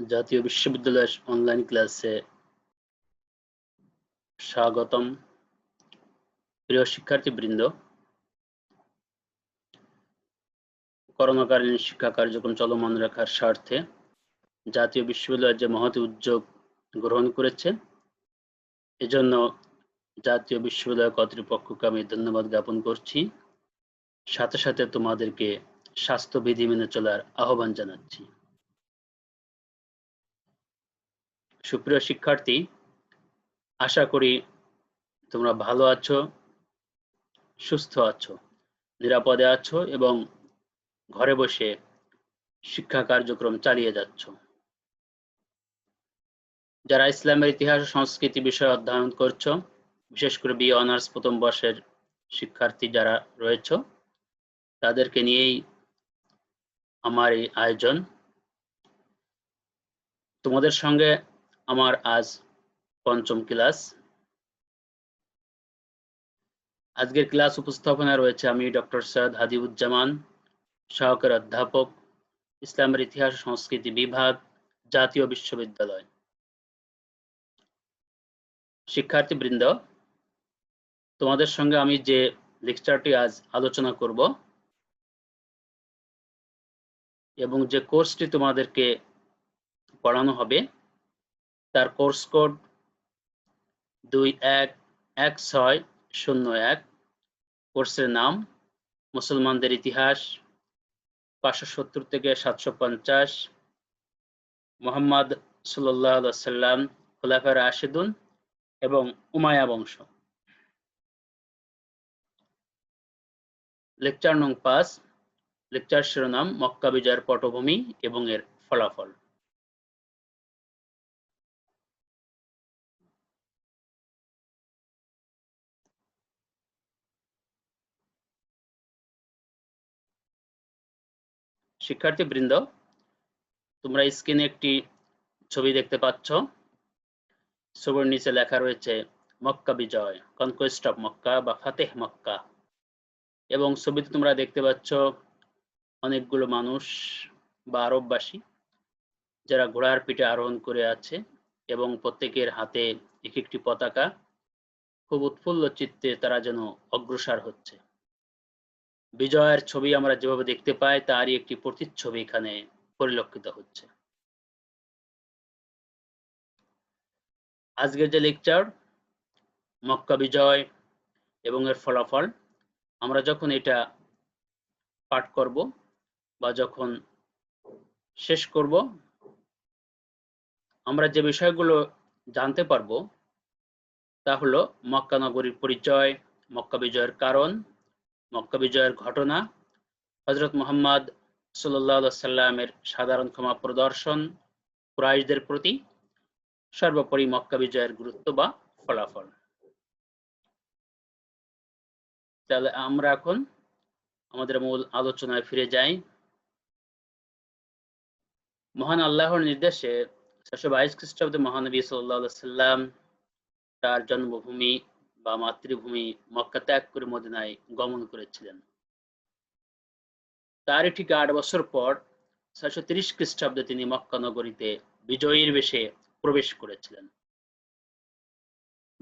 জাতীয় বিশ্ববিদ্যালয়ের অনলাইন ক্লাসে স্বাগতম। প্রিয় শিক্ষার্থীবৃন্দ, করোনাকালীন শিক্ষা কার্যক্রম চলমান রাখার স্বার্থে জাতীয় বিশ্ববিদ্যালয় যে মহৎ উদ্যোগ গ্রহণ করেছে, এজন্য জাতীয় বিশ্ববিদ্যালয় কর্তৃপক্ষকে আমি ধন্যবাদ জ্ঞাপন করছি। সাথে সাথে তোমাদেরকে স্বাস্থ্যবিধি মেনে চলার আহ্বান জানাচ্ছি। সুপ্রিয় শিক্ষার্থী, আশা করি তোমরা ভালো আছো, সুস্থ আছো, নিরাপদে আছো এবং ঘরে বসে শিক্ষা কার্যক্রম চালিয়ে যাচ্ছ। যারা ইসলামের ইতিহাস ও সংস্কৃতি বিষয়ে অধ্যয়ন করছো, বিশেষ করে বিএ অনার্স প্রথম বর্ষের শিক্ষার্থী যারা রয়েছে, তাদেরকে নিয়েই আমার এই আয়োজন। তোমাদের সঙ্গে আমার আজ পঞ্চম ক্লাস। আজকের ক্লাস উপস্থাপনায় রয়েছে আমি ডক্টর সৈয়দ হাদিউজ্জামান, সহকারী অধ্যাপক, ইসলামের ইতিহাস ও সংস্কৃতি বিভাগ, জাতীয় বিশ্ববিদ্যালয়। শিক্ষার্থীবৃন্দ, তোমাদের সঙ্গে আমি যে লেকচারটি আজ আলোচনা করব এবং যে কোর্সটি তোমাদেরকে পড়ানো হবে তার কোর্স কোড 211601। কোর্সের নাম মুসলমানদের ইতিহাস 570 থেকে 750, মুহাম্মদ সাল্লাল্লাহু আলাইহি ওয়াসাল্লাম, খোলাফায়ে রাশিদুন এবং উমাইয়া বংশ। লেকচার নং 5, লেকচার শিরোনাম মক্কা বিজয়ের পটভূমি এবং এর ফলাফল। শিক্ষার্থীবৃন্দ, তোমরা স্ক্রিনে একটি ছবি দেখতে পাচ্ছ। ছবির নিচে লেখা রয়েছে মক্কা বিজয়, কনকোয়েস্ট অফ মক্কা বা ফাতেহ মক্কা, এবং ছবিতে তোমরা দেখতে পাচ্ছ অনেকগুলো মানুষ বা আরববাসী যারা ঘোড়ার পিঠে আরোহণ করে আছে এবং প্রত্যেকের হাতে এক একটি পতাকা। খুব উৎফুল্ল চিত্তে তারা যেন অগ্রসর হচ্ছে। বিজয়ের ছবি আমরা যেভাবে দেখতে পাই তারই একটি প্রতিচ্ছবি এখানে পরিলক্ষিত হচ্ছে। আজকের যে লেকচার মক্কা বিজয় এবং এর ফলাফল, আমরা যখন এটা পাঠ করব বা যখন শেষ করব, আমরা যে বিষয়গুলো জানতে পারবো তা হলো মক্কা নগরীর পরিচয়, মক্কা বিজয়ের কারণ, মক্কা বিজয়ের ঘটনা, হযরত মুহাম্মদ সাল্লাল্লাহু আলাইহি সাল্লামের সাধারণ ক্ষমা প্রদর্শন কুরাইশদের প্রতি, সর্বোপরি মক্কা বিজয়ের গুরুত্ব বা ফলাফল। তাহলে আমরা এখন আমাদের মূল আলোচনায় ফিরে যাই। মহান আল্লাহর নির্দেশে 622 খ্রিস্টাব্দে মহানবী সাল্লাল্লাহু আলাইহি সাল্লাম তার জন্মভূমি বা মাতৃভূমি মক্কা ত্যাগ করে মদিনায় গমন করেছিলেন। তার ঠিক 8 বছর পর 630 খ্রিস্টাব্দে তিনি মক্কা নগরীতে বিজয়ীর বেশে প্রবেশ করেছিলেন।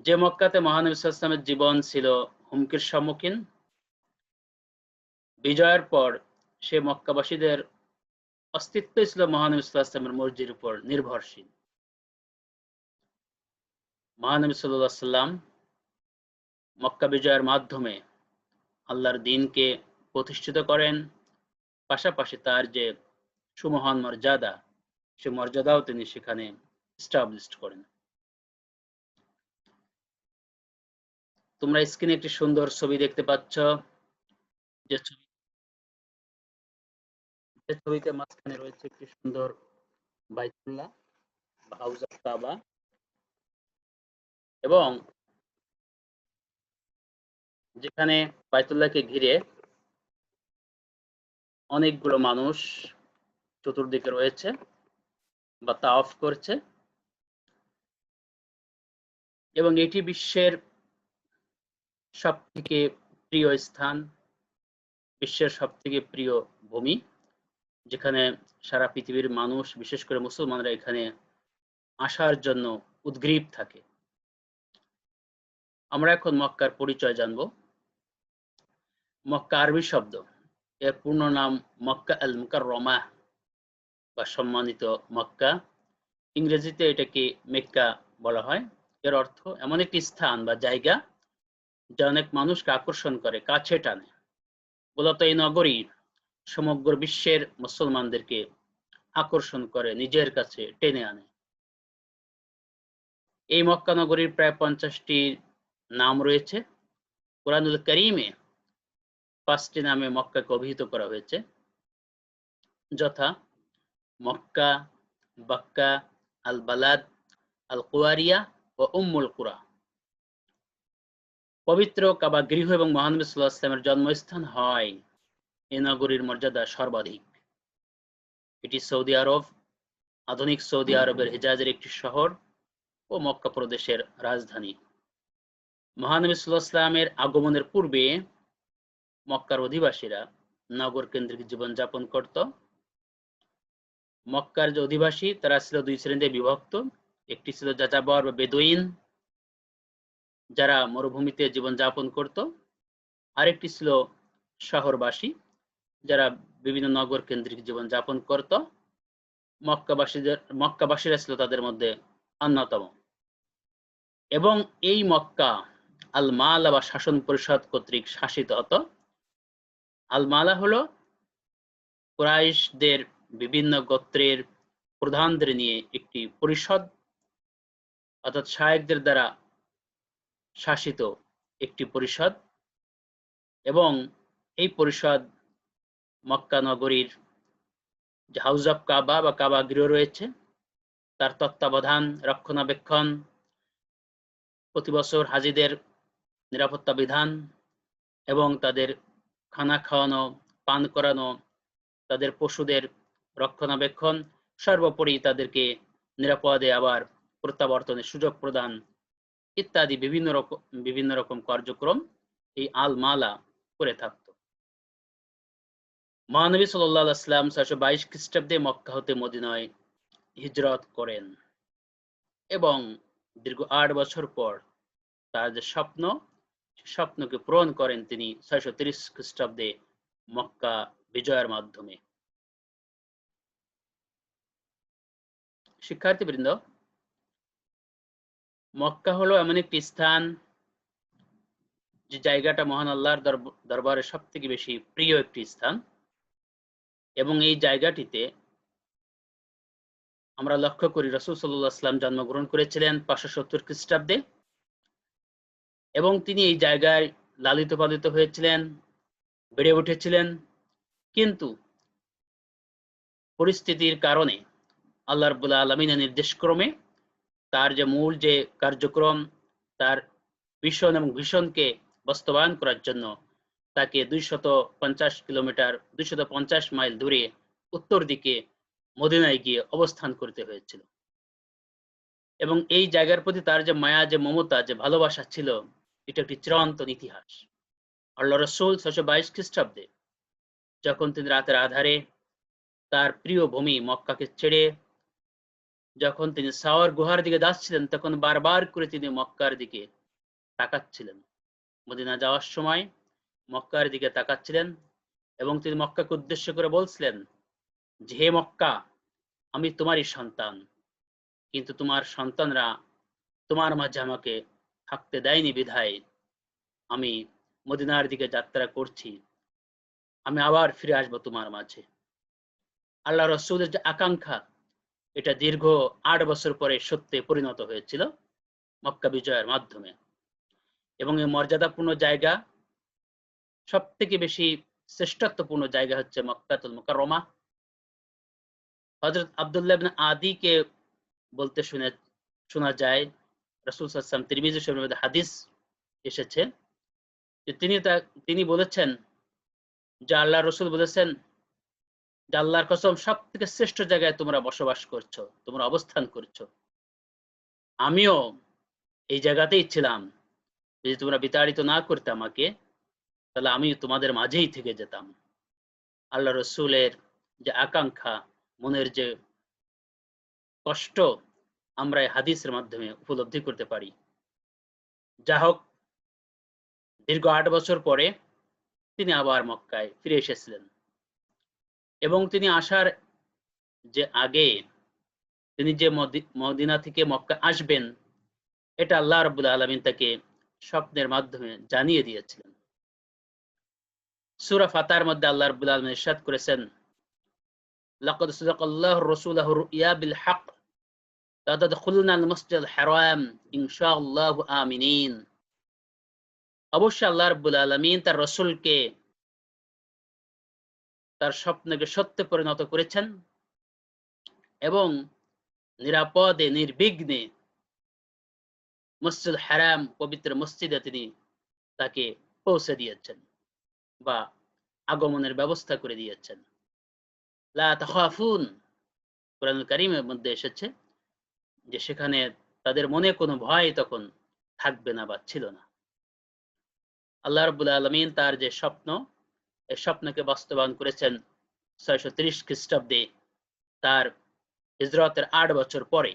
যে মক্কাতে মহানবী সাল্লাল্লাহু আলাইহি ওয়াসাল্লামের জীবন ছিল হুমকির সম্মুখীন, বিজয়ের পর সে মক্কাবাসীদের অস্তিত্ব ছিল মহানবী সাল্লাল্লাহু আলাইহি ওয়াসাল্লামের মর্জির উপর নির্ভরশীল। মহানবী সাল্লাল্লাহু আলাইহি ওয়াসাল্লাম মক্কা বিজয়ের মাধ্যমে আল্লাহর দ্বীনকে প্রতিষ্ঠিত করেন, পাশাপাশি তার যে সুমহান মর্যাদা, সে মর্যাদাও তিনি সেখানে এস্টাবলিশড করেন। তোমরা স্ক্রিনে একটি সুন্দর ছবি দেখতে পাচ্ছ, যে ছবিতে মাঝখানে রয়েছে একটি সুন্দর বাইতুল্লাহ বা হাউজ অফ কাবা, এবং যেখানে বাইতুল্লাহকে ঘিরে অনেকগুলো মানুষ চতুর্দিকে রয়েছে বা তাওয়াফ করছে, এবং এটি বিশ্বের সবথেকে প্রিয় স্থান, বিশ্বের সবথেকে প্রিয় ভূমি, যেখানে সারা পৃথিবীর মানুষ, বিশেষ করে মুসলমানরা এখানে আসার জন্য উদগ্রীব থাকে। আমরা এখন মক্কার পরিচয় জানব। মক্কা আরবি শব্দ, এর পূর্ণ নাম মক্কা আল মুকাররমা বা সম্মানিত মক্কা। ইংরেজিতে এটাকে মেক্কা বলা হয়। এর অর্থ এমন একটি স্থান বা জায়গা যা অনেক মানুষকে আকর্ষণ করে, কাছে টানে। মূলত এই নগরী সমগ্র বিশ্বের মুসলমানদেরকে আকর্ষণ করে, নিজের কাছে টেনে আনে। এই মক্কা নগরীর প্রায় 50টি নাম রয়েছে। কুরআনুল কারীমে 5টি নামে মক্কাকে অভিহিত করা হয়েছে, যথা মক্কা, বাক্কা, আল বালাদ, আল কুয়ারিয়া ও উম্মুল কুরা। পবিত্র কাবা গৃহ এবং মহানবী সাল্লাল্লাহু আলাইহি ওয়াসাল্লামের জন্মস্থান হয় এই নগরীর মর্যাদা সর্বাধিক। এটি সৌদি আরব, আধুনিক সৌদি আরবের হিজাজের একটি শহর ও মক্কা প্রদেশের রাজধানী। মহানবী সাল্লাল্লাহু আলাইহি ওয়াসাল্লামের আগমনের পূর্বে মক্কার অধিবাসীরা নগর কেন্দ্রিক জীবনযাপন করত। মক্কার যে অধিবাসী তারা ছিল দুই শ্রেণীতে বিভক্ত। একটি ছিল যাযাবর বা বেদুইন, যারা মরুভূমিতে জীবনযাপন করত। আরেকটি ছিল শহরবাসী, যারা বিভিন্ন নগর কেন্দ্রিক জীবনযাপন করত। মক্কাবাসীরা ছিল তাদের মধ্যে অন্যতম। এবং এই মক্কা আল মালা বা শাসন পরিষদ কর্তৃক শাসিত হতো। আল মালা হলো কুরাইশদের বিভিন্ন গোত্রের প্রধানদের নিয়ে একটি পরিষদ, অর্থাৎ শায়েখদের দ্বারা শাসিত একটি পরিষদ। এবং এই পরিষদ মক্কা নগরীর যে হাউস অফ কাবা বা কাবা গৃহ রয়েছে তার তত্ত্বাবধান, রক্ষণাবেক্ষণ, প্রতি বছর হাজিদের নিরাপত্তা বিধান এবং তাদের খানা খাওয়ানো, পান করানো, তাদের পশুদের রক্ষণাবেক্ষণ, সর্বোপরি তাদেরকে নিরাপদে আবার প্রত্যাবর্তনের সুযোগ প্রদান ইত্যাদি বিভিন্ন রকম কার্যক্রম এই আল মালা করে থাকত। মহানবী সাল্লাল্লাহু আলাইহি ওয়াসাল্লাম 622 খ্রিস্টাব্দে মক্কা হতে মদিনায় হিজরত করেন এবং দীর্ঘ 8 বছর পর তার যে স্বপ্নকে পূরণ করেন তিনি 630 খ্রিস্টাব্দে মক্কা বিজয়ের মাধ্যমে। শিক্ষার্থীবৃন্দ, মক্কা হলো এমন একটি স্থান যে জায়গাটা মহান আল্লাহর দরবারে সব থেকে বেশি প্রিয় একটি স্থান। এবং এই জায়গাটিতে আমরা লক্ষ্য করি রাসূল সাল্লাল্লাহু আলাইহি ওয়াসাল্লাম জন্মগ্রহণ করেছিলেন 570 খ্রিস্টাব্দে এবং তিনি এই জায়গায় লালিত পালিত হয়েছিলেন, বেড়ে উঠেছিলেন। কিন্তু পরিস্থিতির কারণে আল্লাহ রাব্বুল আলামিনের নির্দেশক্রমে তার যে মূল যে কার্যক্রম, তার মিশন এবং ভিশনকে বাস্তবায়ন করার জন্য তাকে 250 মাইল দূরে উত্তর দিকে মদিনায় গিয়ে অবস্থান করতে হয়েছিল। এবং এই জায়গার প্রতি তার যে মায়া, যে মমতা, যে ভালোবাসা ছিল, এটা একটি চিরন্তন ইতিহাস। আল্লাহ রাসূল 622 খ্রিস্টাব্দে যখন তিনি রাতের আধারে তার প্রিয় ভূমি মক্কাকে ছেড়ে যখন তিনি সাওয়ার গুহার দিকে যাচ্ছিলেন, তখন বারবার করে তিনি মক্কার দিকে তাকাচ্ছিলেন। মদিনা যাওয়ার সময় মক্কার দিকে তাকাচ্ছিলেন এবং তিনি মক্কাকে উদ্দেশ্য করে বলছিলেন যে, হে মক্কা, আমি তোমারই সন্তান, কিন্তু তোমার সন্তানরা তোমার মাঝে আমাকে থাকতে দেয়নি বিধায় আমি মদিনার দিকে যাত্রা করছি, আমি আবার ফিরে আসবো তোমার মাঝে। আল্লাহ রাসূলের যে আকাঙ্ক্ষা, এটা দীর্ঘ 8 বছর পরে সত্যে পরিণত হয়েছিল মক্কা বিজয়ের মাধ্যমে। এবং এই মর্যাদাপূর্ণ জায়গা, সব থেকে বেশি শ্রেষ্ঠত্বপূর্ণ জায়গা হচ্ছে মক্কাতুল মুকাররমা। হযরত আব্দুল্লাহ ইবনে আদিকে বলতে শোনা যায়, রাসূল সাল্লাল্লাহু আলাইহি ওয়াসাল্লাম তিরমিজি শরীফের মধ্যে হাদিস এসেছে যে তিনি বলেছেন যে আল্লাহর রাসূল বলেছেন যে আল্লাহর কসম, সব থেকে শ্রেষ্ঠ জায়গায় তোমরা বসবাস করছো, তোমরা অবস্থান করছো। আমিও এই জায়গাতেই ছিলাম। যদি তোমরা বিতাড়িত না করতে আমাকে, তাহলে আমি তোমাদের মাঝেই থেকে যেতাম। আল্লাহ রাসূলের যে আকাঙ্ক্ষা, মনের যে কষ্ট আমরা এই হাদিসের মাধ্যমে উপলব্ধি করতে পারি। যা হোক, দীর্ঘ ৮ বছর পরে তিনি আবার মক্কায় ফিরে এসেছিলেন এবং তিনি আসার যে আগে তিনি যে মদিনা থেকে মক্কা আসবেন, এটা আল্লাহ রাব্বুল আলামিন তাকে স্বপ্নের মাধ্যমে জানিয়ে দিয়েছিলেন। সূরা ফাতার মধ্যে আল্লাহ রাব্বুল আলামিন ইরশাদ করেছেন, লাকাদ সাদাকাল্লাহু রাসূলাহু রুইয়া বিল হক লাতাদখুলুনাল মাসজিদাল হারাম ইনশাআল্লাহু আমিনিন। অবশ্যই আল্লাহ রাব্বুল আলামিন তার রাসূলকে তার স্বপ্নকে সত্যে পরিণত করেছেন এবং নিরাপদে নির্বিঘ্নে মসজিদুল হারাম, পবিত্র মসজিদে তিনি তাকে পৌঁছে দিয়েছেন বা আগমনের ব্যবস্থা করে দিয়েছেন। লা তাখাফুন, কোরআনুল কারীমের মধ্যে এসেছে যে সেখানে তাদের মনে কোনো ভয় তখন থাকবে না বা ছিল না। আল্লাহ রাব্বুল আলামিন তার যে স্বপ্ন, এই স্বপ্নকে বাস্তবায়ন করেছেন ৬৩০ খ্রিস্টাব্দে তার হিজরতের ৮ বছর পরে।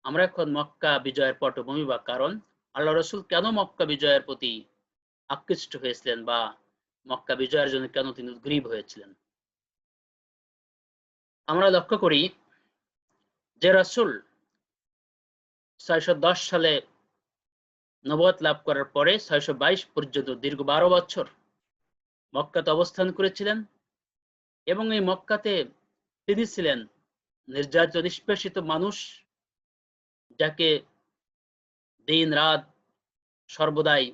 আমরা এখন মক্কা বিজয়ের পটভূমি বা কারণ, আল্লাহ রাসূল কেন মক্কা বিজয়ের প্রতি আকৃষ্ট হয়েছিলেন বা মক্কা বিজয়ের জন্য কেন তিনি উদগ্রীব হয়েছিলেন। আমরা লক্ষ্য করি যে রাসূল ৬১০ সালে নবুয়ত লাভ করার পরে ৬২২ পর্যন্ত দীর্ঘ ১২ বছর মক্কাতে অবস্থান করেছিলেন এবং এই মক্কাতে তিনি ছিলেন নির্যাতিত নিষ্পেষিত মানুষ, যাকে দিন রাত সর্বদাই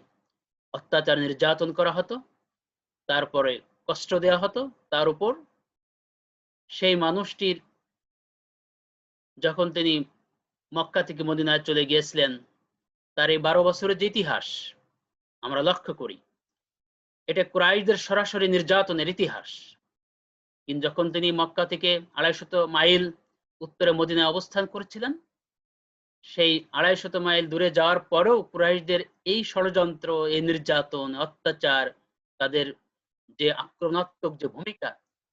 অত্যাচার নির্যাতন করা হতো, তারপরে কষ্ট দেওয়া হতো। তার উপর সেই মানুষটির যখন তিনি মক্কা থেকে মদিনায় চলে গিয়েছিলেন, তার এই ১২ বছরের যে ইতিহাস আমরা লক্ষ্য করি, এটা কুরাইশদের সরাসরি নির্যাতনের ইতিহাস। কিন্তু যখন তিনি মক্কা থেকে ২৫০ মাইল উত্তরে মদিনায় অবস্থান করেছিলেন, সেই ২৫০ মাইল দূরে যাওয়ার পরেও কুরাইশদের এই ষড়যন্ত্র, এই নির্যাতন, অত্যাচার, তাদের যে আক্রমণাত্মক যে ভূমিকা,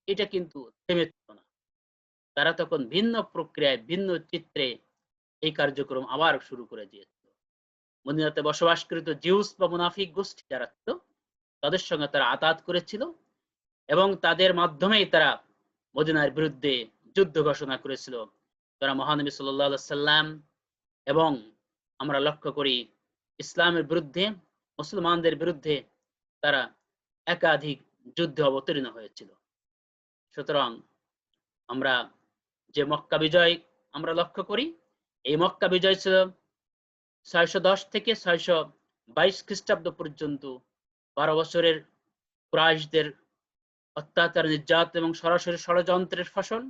এটা কিন্তু থেমে ছিল না। তারা তখন ভিন্ন প্রক্রিয়ায়, ভিন্ন চিত্রে এই কার্যক্রম আবার শুরু করে দিয়েছিল। মদিনাতে বসবাসকৃত জিউস বা মুনাফিক গোষ্ঠী যারা ছিল, তাদের সঙ্গে তারা আতাত করেছিল এবং তাদের মাধ্যমেই তারা মদিনার বিরুদ্ধে যুদ্ধ ঘোষণা করেছিল। তারা মহানবী সাল্লাল্লাহু আলাইহি সাল্লাম এবং আমরা লক্ষ্য করি ইসলামের বিরুদ্ধে, মুসলমানদের বিরুদ্ধে তারা একাধিক যুদ্ধে অবতীর্ণ হয়েছিল। সুতরাং আমরা যে মক্কা বিজয় আমরা লক্ষ্য করি, এই মক্কা বিজয় ছিল ৬১০ থেকে ৬২২ খ্রিস্টাব্দ পর্যন্ত ১২ বছরের কুরাইশদের অত্যাচার, নির্যাতন এবং সরাসরি ষড়যন্ত্রের ফসল।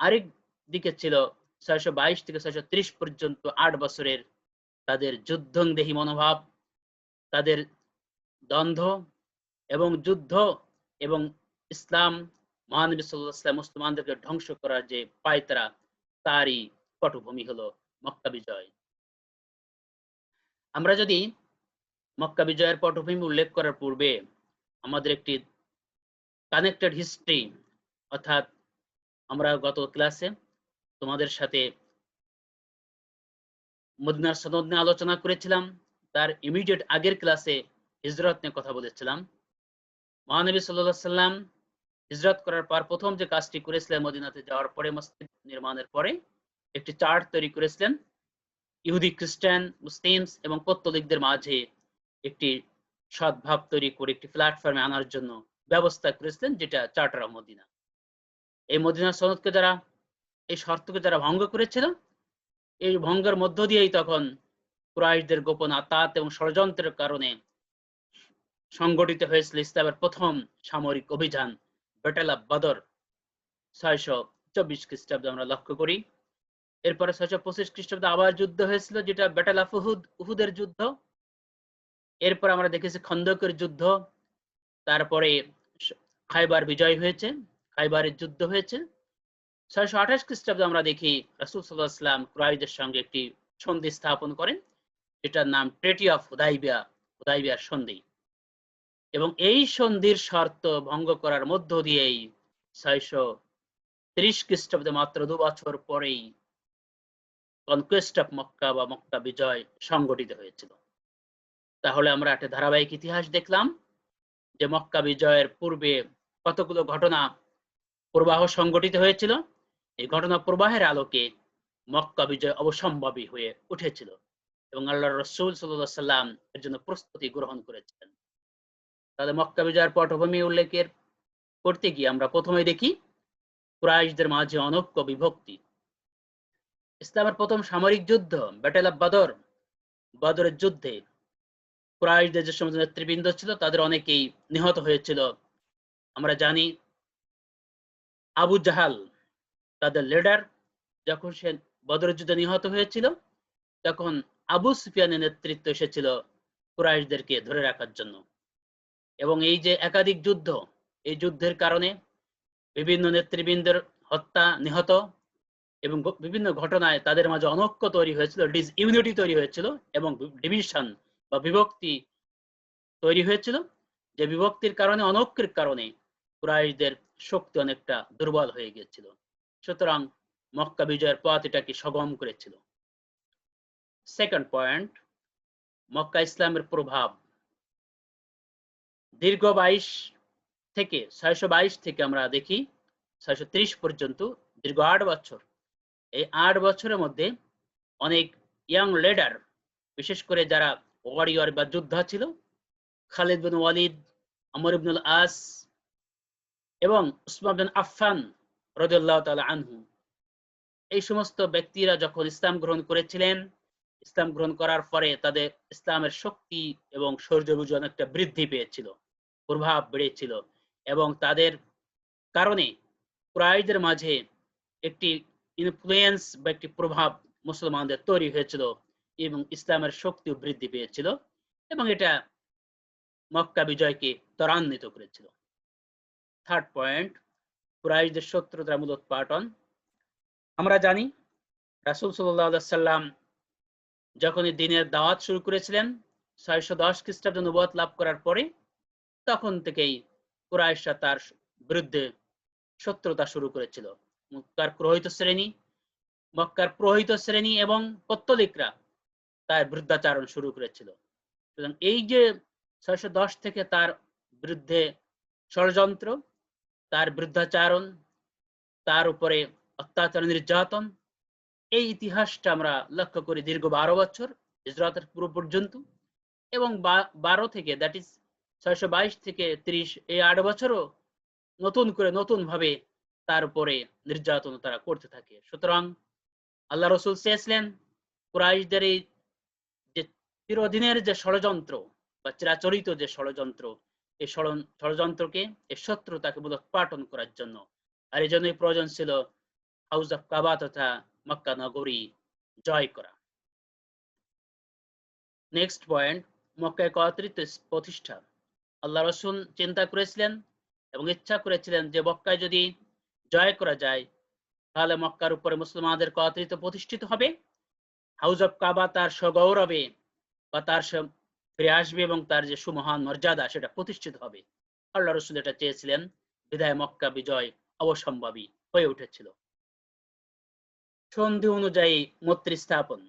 আরেক দিকে ছিল ৬২২ থেকে ৬৩০ পর্যন্ত ৮ বছরের তাদের যুদ্ধংদেহী মনোভাব, তাদের দ্বন্দ্ব এবং যুদ্ধ এবং ইসলাম, মহানবী সাল্লাল্লাহু আলাইহি ওয়াসাল্লাম মুসলমানদেরকে ধ্বংস করার যে পায়তারা, তারই পটভূমি হলো মক্কা বিজয়। আমরা যদি মক্কা বিজয়ের পটভূমি উল্লেখ করার পূর্বে আমাদের একটি কানেক্টেড হিস্ট্রি, অর্থাৎ আমরা গত ক্লাসে তোমাদের সাথে মদিনার সনদ নিয়ে আলোচনা করেছিলাম, তার ইমিডিয়েট আগের ক্লাসে হিজরত নিয়ে কথা বলেছিলাম। মহানবী সাল্লাল্লাহু আলাইহি ওয়াসাল্লাম হিজরত করার পর প্রথম যে কাজটি করেছিলেন, মদিনাতে যাওয়ার পরে, মসজিদ নির্মাণের পরে একটি চার্ট তৈরি করেছিলেন। ইহুদি, খ্রিস্টান, মুসলিমস এবং পৌত্তলিকদের মাঝে একটি সদ্ভাব তৈরি করে একটি প্ল্যাটফর্মে আনার জন্য ব্যবস্থা করেছিলেন, যেটা চার্টার অফ মদিনা। এই মদিনার সনদকে যারা, এই শর্তকে যারা ভঙ্গ করেছিল, এই ভঙ্গের মধ্য দিয়েই তখন কুরাইশদের গোপন আতাত এবং ষড়যন্ত্রের কারণে সংগঠিত হয়েছিল ইসলামের প্রথম সামরিক অভিযান, ব্যাটেল অফ বদর ৬২৪ খ্রিস্টাব্দে আমরা লক্ষ্য করি। এরপরে ৬২৫ খ্রিস্টাব্দে আবার যুদ্ধ হয়েছিল, যেটা ব্যাটেল অফ উহুদ, উহুদের যুদ্ধ। এরপর আমরা দেখেছি খন্দকের যুদ্ধ, তারপরে খাইবার বিজয় হয়েছে, খাইবারের যুদ্ধ হয়েছে। ৬২৮ খ্রিস্টাব্দে আমরা দেখি রাসূল সাল্লাল্লাহু আলাইহি ওয়াসাল্লাম কুরাইশদের সঙ্গে একটি সন্ধি স্থাপন করেন, যেটার নাম ট্রিটি অফ হুদাইবিয়া, হুদাইবিয়ার সন্ধি। এবং এই সন্ধির শর্ত ভঙ্গ করার মধ্য দিয়েই 630 খ্রিস্টাব্দে মাত্র 2 বছর পরেই কনকোয়েস্ট অফ মক্কা বা মক্কা বিজয় সংগঠিত হয়েছিল। তাহলে আমরা একটা ধারাবাহিক ইতিহাস দেখলাম যে মক্কা বিজয়ের পূর্বে কতগুলো ঘটনা প্রবাহ সংগঠিত হয়েছিল। এই ঘটনা প্রবাহের আলোকে মক্কা বিজয় অবসম্ভাবী হয়ে উঠেছিল এবং আল্লাহর রাসূল সাল্লাল্লাহু আলাইহি সাল্লাম এর জন্য প্রস্তুতি গ্রহণ করেছিলেন। তাহলে মক্কা বিজয়ের পটভূমি উল্লেখের করতে গিয়ে আমরা প্রথমে দেখি কুরাইশদের মাঝে অনৈক্য বিভক্তি। ইসলামের প্রথম সামরিক যুদ্ধ ব্যাটেল অফ বদর, বদরের যুদ্ধে কুরাইশদের যে সমস্ত নেতৃবৃন্দ ছিল তাদের অনেকেই নিহত হয়েছিল। আমরা জানি আবু জাহাল তাদের লিডার, যখন সে বদরের যুদ্ধে নিহত হয়েছিল তখন আবু সুফিয়ানের নেতৃত্ব এসেছিল কুরাইশদেরকে ধরে রাখার জন্য। এবং এই যে একাধিক যুদ্ধ, এই যুদ্ধের কারণে বিভিন্ন নেতৃবৃন্দের হত্যা, নিহত এবং বিভিন্ন ঘটনায় তাদের মাঝে অনৈক্য তৈরি হয়েছিল, ডিসইউনিটি তৈরি হয়েছিল এবং ডিভিশন বা বিভক্তি তৈরি হয়েছিল। যে বিভক্তির কারণে, অনৈক্যের কারণে কুরাইশদের শক্তি অনেকটা দুর্বল হয়ে গিয়েছিল। সুতরাং মক্কা বিজয়ের পথ এটাকে সগম করেছিল। সেকেন্ড পয়েন্ট, মক্কা ইসলামের প্রভাব। দীর্ঘ 622 থেকে আমরা দেখি 630 পর্যন্ত দীর্ঘ 8 বছর। এই 8 বছরের মধ্যে অনেক ইয়াং লিডার, বিশেষ করে যারা ওয়ারিয়র বা যোদ্ধা ছিল, খালিদ বিন ওয়ালিদ, আমর ইবনুল আস এবং উসমান বিন আফফান রাদিয়াল্লাহু তাআলা আনহু, এই সমস্ত ব্যক্তিরা যখন ইসলাম গ্রহণ করেছিলেন, ইসলাম গ্রহণ করার পরে তাদের ইসলামের শক্তি এবং শৌর্য অনেকটা বৃদ্ধি পেয়েছিল, প্রভাব বেড়েছিল এবং তাদের কারণে কুরাইশদের মাঝে একটি ইনফ্লুয়েন্স বা একটি প্রভাব মুসলমানদের তৈরি হয়েছিল এবং ইসলামের শক্তিও বৃদ্ধি পেয়েছিল এবং এটা মক্কা বিজয়কে ত্বরান্বিত করেছিল। থার্ড পয়েন্ট, কুরাইশদের শত্রুতার মূলোৎপাটন। আমরা জানি রাসূল সাল্লাল্লাহু আলাইহি সাল্লাম যখনই দ্বীনের দাওয়াত শুরু করেছিলেন 610 খ্রিস্টাব্দে নবুয়ত লাভ করার পরে, তখন থেকেই কুরাইশরা তার বিরুদ্ধে শত্রুতা শুরু করেছিল। মক্কার পুরোহিত শ্রেণী এবং পত্তলিকরা তার বিরুদ্ধাচারণ শুরু করেছিল। সুতরাং এই যে 610 থেকে তার বিরুদ্ধে ষড়যন্ত্র, তার বিরুদ্ধাচারণ, তার উপরে অত্যাচার, নির্যাতন, এই ইতিহাসটা আমরা লক্ষ্য করি দীর্ঘ 12 বছর হিজরতের পূর্ব পর্যন্ত এবং 12 থেকে, দ্যাট ইজ 622 থেকে 30, এই 8 বছরও নতুন করে নতুন ভাবে তার উপরে নির্যাতন তারা করতে থাকে। সুতরাং আল্লাহ রাসূল চেয়েছিলেন কুরাইশদের এই যে চিরদিনের যে ষড়যন্ত্র বা চিরাচরিত যে ষড়যন্ত্র, এই ষড়যন্ত্রকে, এই শত্রুতাকে মূলোৎপাটন করার জন্য। আর এই জন্যই প্রয়োজন ছিল হাউস অফ কাবা তথা মক্কা নগরী জয় করা। নেক্সট পয়েন্ট, মক্কায় একত্রিত প্রতিষ্ঠা। আল্লাহ রাসূল চিন্তা করেছিলেন এবং ইচ্ছা করেছিলেন যে মক্কায় যদি জয় করা যায় তাহলে মক্কার উপরে মুসলমানদের একত্রিত প্রতিষ্ঠিত হবে, হাউস অফ কাবা তার সগৌরবে বা তার ফিরে আসবে এবং তার যে সুমহান মর্যাদা সেটা প্রতিষ্ঠিত হবে। আল্লাহ রাসূল এটা চেয়েছিলেন, বিদায় মক্কা বিজয় অবসম্ভাবী হয়ে উঠেছিল। সন্ধি অনুযায়ী মৈত্রী স্থাপন।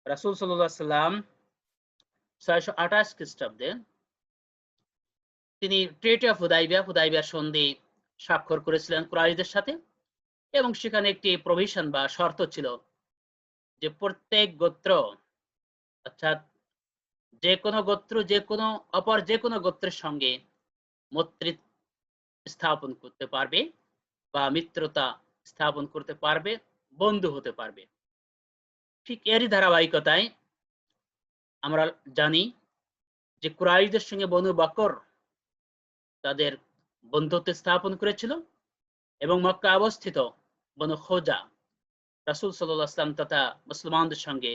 রাসূল সাল্লাল্লাহু আলাইহি সাল্লাম 628 খ্রিস্টাব্দে তিনি ট্রিটি অফ হুদাইবিয়ার সন্ধি স্বাক্ষর করেছিলেন কুরাইশদের সাথে এবং সেখানে একটি প্রভিশন বা শর্ত ছিল যে প্রত্যেক গোত্র, অর্থাৎ যে কোনো গোত্র অপর যে কোনো গোত্রের সঙ্গে মৈত্রী স্থাপন করতে পারবে বা মিত্রতা স্থাপন করতে পারবে, বন্ধু হতে পারবে। ঠিক এরই ধারাবাহিকতায় আমরা জানি যে কুরাইশদের সঙ্গে বনু বকর তাদের বন্ধুত্ব স্থাপন করেছিল এবং মক্কা অবস্থিত বনু খোজা রাসূল সাল্লাল্লাহু আলাইহি ওয়াসাল্লাম তথা মুসলমানদের সঙ্গে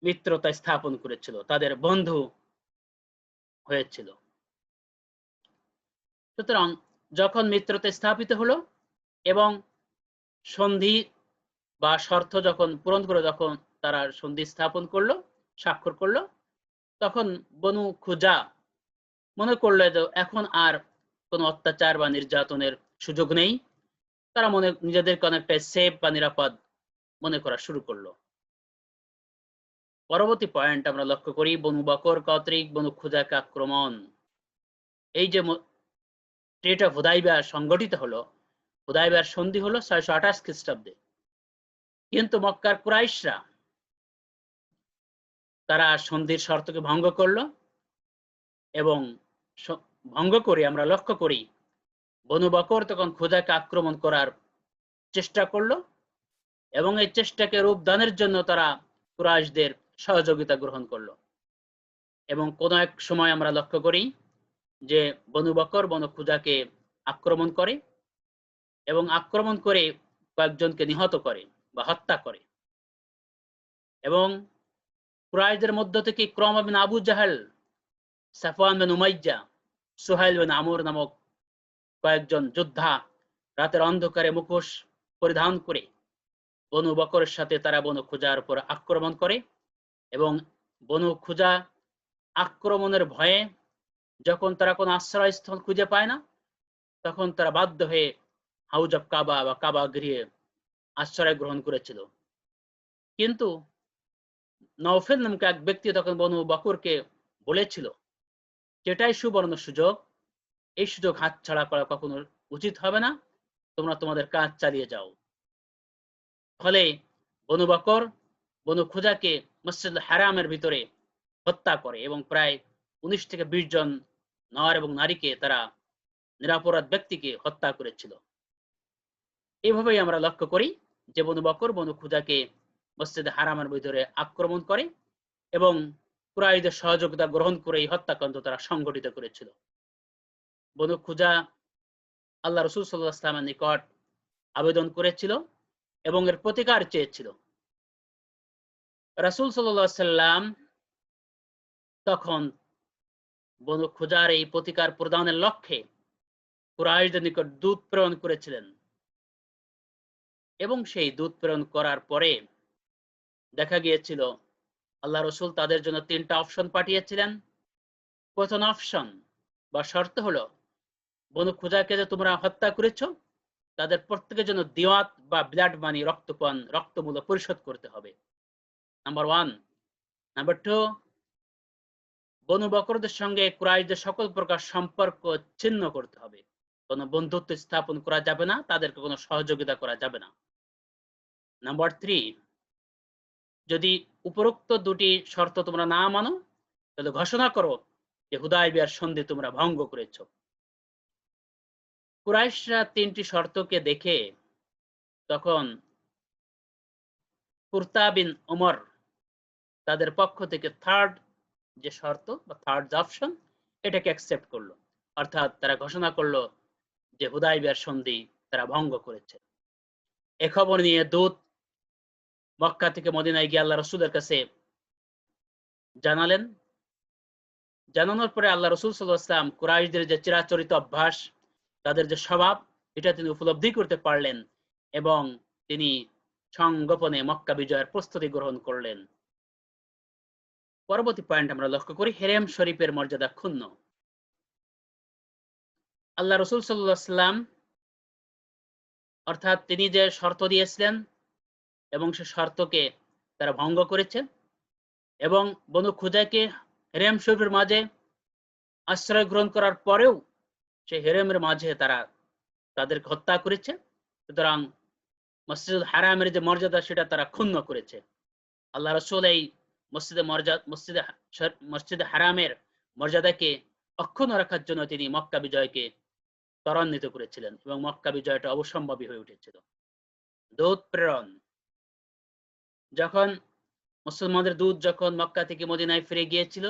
মিত্রতা স্থাপন করেছিল, তাদের বন্ধু হয়েছিল। সুতরাং যখন মিত্রতা স্থাপিত হলো এবং সন্ধি বা শর্ত যখন পূরণ করে, যখন তারা সন্ধি স্থাপন করলো, স্বাক্ষর করলো, তখন বনু খুজা মনে করলো যে এখন আর কোনো অত্যাচার বা নির্যাতনের সুযোগ নেই। তারা নিজেদেরকে অনেকটা সেফ বা নিরাপদ মনে করা শুরু করলো। পরবর্তী পয়েন্ট আমরা লক্ষ্য করি বনু বকর কর্তৃক বনু খুজাকে আক্রমণ। এই যে ট্রেট অফ হুদাইবিয়া সংগঠিত হলো, হুদাইবিয়ার সন্ধি হলো 628 খ্রিস্টাব্দে। কিন্তু মক্কার কুরাইশরা তারা সন্ধির শর্তকে ভঙ্গ করলো এবং ভঙ্গ করে আমরা লক্ষ্য করি বনু বকর তখন খুজাকে আক্রমণ করার চেষ্টা করলো এবং এই চেষ্টাকে রূপদানের জন্য তারা কুরাইশদের সহযোগিতা গ্রহণ করলো। এবং কোন এক সময় আমরা লক্ষ্য করি যে বনু বকর বনু খুজাকে আক্রমণ করে এবং আক্রমণ করে কয়েকজনকে নিহত করে বা হত্যা করে। এবং কুরাইশদের মধ্য থেকে ইকরামা বিন আবু জাহল, সাফওয়ান বিন উমাইয়া, সুহাইল বিন আমর নামক কয়েকজন যোদ্ধা রাতের অন্ধকারে মুখোশ পরিধান করে বনু বকরের সাথে তারা বনু খুজার উপর আক্রমণ করে এবং বনু খুজা আক্রমণের ভয়ে যখন তারা কোনো আশ্রয়স্থল খুঁজে পায় না, তখন তারা বাধ্য হয়ে হাউজ অফ কাবা বা কাবা গৃহে আশ্রয় গ্রহণ করেছিল। কিন্তু নওফেল নামক এক ব্যক্তি তখন বনু বকরকে বলেছিল, যেটাই সুবর্ণ সুযোগ, এই সুযোগ হাতছাড়া করা কখনো উচিত হবে না, তোমরা তোমাদের কাজ চালিয়ে যাও। ফলে বনু বকর বনু খুজাকে মসজিদুল হারামের ভিতরে হত্যা করে এবং প্রায় 19 থেকে 20 জন নর এবং নারীকে তারা নিরাপরাধ ব্যক্তিকে হত্যা করেছিল। এইভাবেই আমরা লক্ষ্য করি যে বনু বকর বনু খুজাকে মসজিদে হারামের ভিতরে আক্রমণ করে এবং কুরাইশদের সহযোগিতা গ্রহণ করে এই হত্যাকাণ্ড তারা সংগঠিত করেছিল। বনু খুজা আল্লাহ রাসূল সাল্লাল্লাহু আলাইহি ওয়াসাল্লামের নিকট আবেদন করেছিল এবং এর প্রতিকার চেয়েছিল। রাসূল সাল্লাল্লাহু আলাইহি ওয়াসাল্লাম তখন বনু খুজার এই প্রতিকার প্রদানের লক্ষ্যে কুরাইশদের নিকট দূত প্রেরণ করেছিলেন এবং সেই দূত প্রেরণ করার পরে দেখা গিয়েছিল আল্লাহ রাসূল তাদের জন্য 3টা অপশন পাঠিয়েছিলেন। প্রথম অপশন বা শর্ত হলো, বনু খুজাকে যে তোমরা হত্যা করেছ তাদের প্রত্যেকের জন্য দিওয়াত বা ব্লাড মানি, রক্তমূল্য পরিশোধ করতে হবে, নাম্বার 1। নাম্বার 2, বনু বকরদের সঙ্গে কুরাইশদের সকল প্রকার সম্পর্ক ছিন্ন করতে হবে, কোনো বন্ধুত্ব স্থাপন করা যাবে না, তাদেরকে কোনো সহযোগিতা করা যাবে না। নাম্বার 3, যদি উপরোক্ত দুটি শর্ত তোমরা না মানো তাহলে ঘোষণা করো যে হুদায়বিয়ার সন্ধি তোমরা ভঙ্গ করেছো। কুরাইশরা 3টি শর্তকে দেখে তখন কুরতা বিন ওমর তাদের পক্ষ থেকে থার্ড যে শর্ত বা থার্ড অপশন এটাকে অ্যাকসেপ্ট করলো, অর্থাৎ তারা ঘোষণা করলো যে হুদায়বিয়ার সন্ধি তারা ভঙ্গ করেছে। এ খবর নিয়ে দূত মক্কা থেকে মদিনায় গিয়ে আল্লাহ রাসূলের কাছে জানালেন। জানানোর পরে আল্লাহ রাসূল সাল্লাল্লাহু আলাইহি ওয়াসাল্লাম কুরাইশদের যে চিরাচরিত অভ্যাস, তাদের যে স্বভাব, এটা তিনি উপলব্ধি করতে পারলেন এবং তিনি সংগোপনে মক্কা বিজয়ের প্রস্তুতি গ্রহণ করলেন। পরবর্তী পয়েন্ট আমরা লক্ষ্য করি হেরেম শরীফের মর্যাদা ক্ষুণ্ণ। আল্লাহ রাসূল সাল্লাল্লাহু আলাইহি ওয়াসাল্লাম অর্থাৎ তিনি যে শর্ত দিয়েছিলেন এবং সে শর্তকে তারা ভঙ্গ করেছে এবং বনু খুজাকে হেরেম শরীফের মাঝে আশ্রয় গ্রহণ করার পরেও সেই হেরেমের মাঝে তারা তাদেরকে হত্যা করেছে। সুতরাং মসজিদুল হারামের যে মর্যাদা সেটা তারা ক্ষুণ্ণ করেছে। আল্লাহ রাসূল এই মসজিদে হারামের মর্যাদাকে অক্ষুণ্ণ রাখার জন্য তিনি মক্কা বিজয়কে ত্বরান্বিত করেছিলেন এবং মক্কা বিজয়টা অবশ্যম্ভাবী হয়ে উঠেছিল। দূত প্রেরণ, যখন মুসলমানদের দূত যখন মক্কা থেকে মদিনায় ফিরে গিয়েছিল,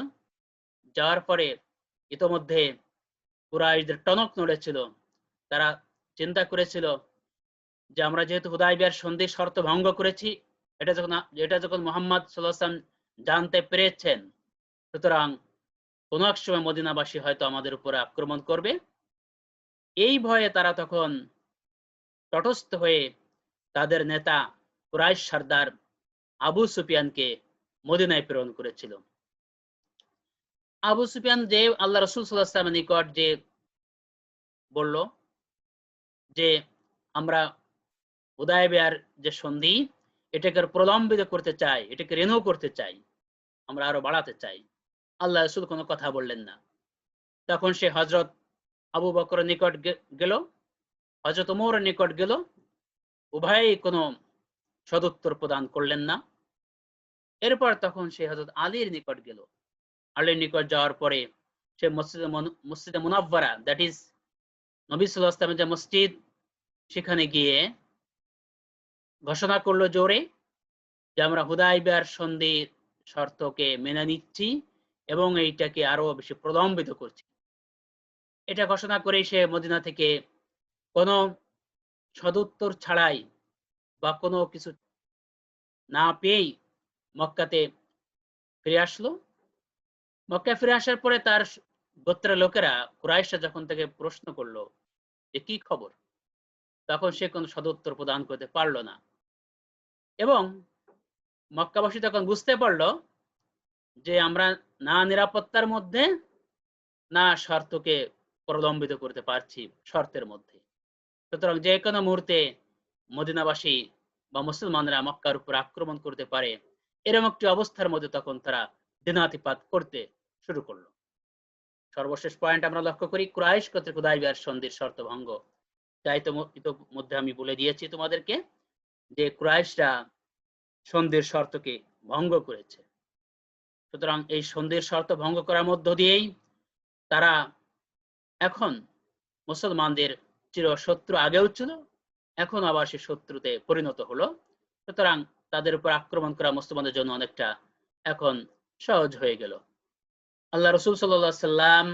যাওয়ার পরে ইতোমধ্যে কুরাইশদের টনক নড়েছিল। তারা চিন্তা করেছিল যে আমরা যেহেতু হুদায়বিয়ার সন্ধির শর্ত ভঙ্গ করেছি, এটা যখন মুহাম্মদ সাল্লাল্লাহু আলাইহি ওয়াসাল্লাম জানতে পেরেছেন, সুতরাং কোন এক সময় মদিনাবাসী হয়তো আমাদের উপরে আক্রমণ করবে। এই ভয়ে তারা তখন তটস্থ হয়ে তাদের নেতা কুরাইশ সর্দার আবু সুফিয়ানকে মদিনায় প্রেরণ করেছিল। আবু সুফিয়ান যে আল্লাহ রাসূল সাল্লাল্লাহু আলাইহি ওয়াসাল্লামের নিকট যে বলল যে আমরা হুদায়বিয়ার যে সন্ধি এটাকে প্রলম্বিত করতে চাই, এটাকে রিনিউ করতে চাই, আমরা আরো বাড়াতে চাই। আল্লাহ রাসূল কোনো কথা বললেন না। তখন সে হযরত আবু বকরের নিকট গেল, হযরত ওমরের নিকট গেল, উভয়ই কোনো সদুত্তর প্রদান করলেন না। এরপর তখন সে হযরত আলীর নিকট গেল। আলীর নিকট যাওয়ার পরে সে মসজিদে মুনাওয়ারা, দ্যাট ইজ নবী সাল্লাল্লাহু আলাইহি ওয়াসাল্লামের যে মসজিদ, সেখানে গিয়ে ঘোষণা করলো জোরে যে আমরা হুদায়বিয়ার সন্ধির শর্তকে মেনে নিচ্ছি এবং এইটাকে আরো বেশি প্রলম্বিত করছি। এটা ঘোষণা করেই সে মদিনা থেকে কোনো সদুত্তর ছাড়াই বা কোনো কিছু না পেয়েই মক্কাতে ফিরে আসলো। মক্কায় ফিরে আসার পরে তার গোত্রের লোকেরা, কুরাইশরা যখন তাকে প্রশ্ন করলো যে কি খবর, তখন সে কোনো সদুত্তর প্রদান করতে পারলো না। এবং মক্কাবাসী তখন বুঝতে পারলো যে আমরা না নিরাপত্তার মধ্যে, না শর্তকে প্রলম্বিত করতে পারছি শর্তের মধ্যে। সুতরাং যে কোনো মুহূর্তে মদিনাবাসী বা মুসলমানরা মক্কার উপর আক্রমণ করতে পারে, এরকম একটি অবস্থার মধ্যে তখন তারা দিনাতিপাত করতে শুরু করলো। সর্বশেষ পয়েন্ট আমরা লক্ষ্য করি, কুরাইশ কর্তৃক হুদায়বিয়ার সন্ধির শর্ত ভঙ্গ। তাই তো ইতোমধ্যে আমি বলে দিয়েছি তোমাদেরকে যে কুরাইশরা সন্ধির শর্তকে ভঙ্গ করেছে। সুতরাং এই সন্ধির শর্ত ভঙ্গ করার মধ্য দিয়েই তারা এখন মুসলমানদের চিরশত্রু আগেও ছিল, এখন আবার সে শত্রুতে পরিণত হলো। সুতরাং তাদের উপর আক্রমণ করা মুসলমানদের জন্য অনেকটা এখন সহজ হয়ে গেল। আল্লাহ রাসূল সাল্লাল্লাহু আলাইহি সাল্লাম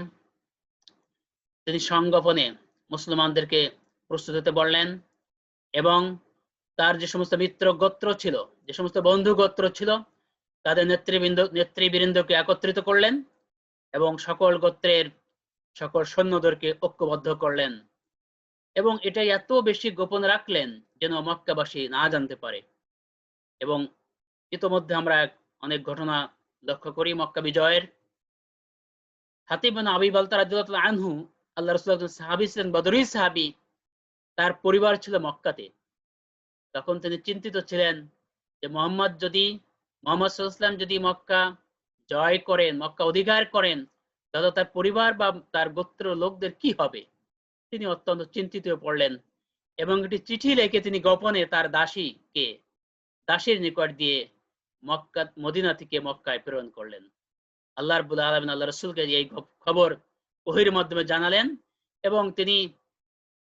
তিনি সংগোপনে মুসলমানদেরকে প্রস্তুত হতে বললেন এবং তার যে সমস্ত মিত্র গোত্র ছিল, যে সমস্ত বন্ধু গোত্র ছিল, তাদের নেতৃবৃন্দকে একত্রিত করলেন এবং সকল গোত্রের সকল সৈন্যদেরকে ঐক্যবদ্ধ করলেন এবং এটাই এত বেশি গোপন রাখলেন যেন মক্কাবাসী না জানতে পারে। এবং ইতোমধ্যে আমরা অনেক ঘটনা লক্ষ্য করি মক্কা বিজয়ের। হাতিব বিন আবি বালতা রাদিয়াল্লাহু আনহু, আল্লাহ রাসূলের একজন সাহাবী ছিলেন, বদরী সাহাবী, তার পরিবার ছিল মক্কাতে। তখন তিনি চিন্তিত ছিলেন যে মোহাম্মদ সাল্লাল্লাহু আলাইহি ওয়াসাল্লাম যদি মক্কা জয় করেন, মক্কা অধিকার করেন, তাহলে তার পরিবার বা তার গোত্র লোকদের কি হবে। তিনি অত্যন্ত চিন্তিত হয়ে পড়লেন এবং একটি চিঠি লিখে তিনি গোপনে তার দাসীর নিকট দিয়ে মদিনা থেকে মক্কায় প্রেরণ করলেন। আল্লাহ রাব্বুল আলামিন আল্লাহ রাসূলকে এই খবর ওহীর মাধ্যমে জানালেন এবং তিনি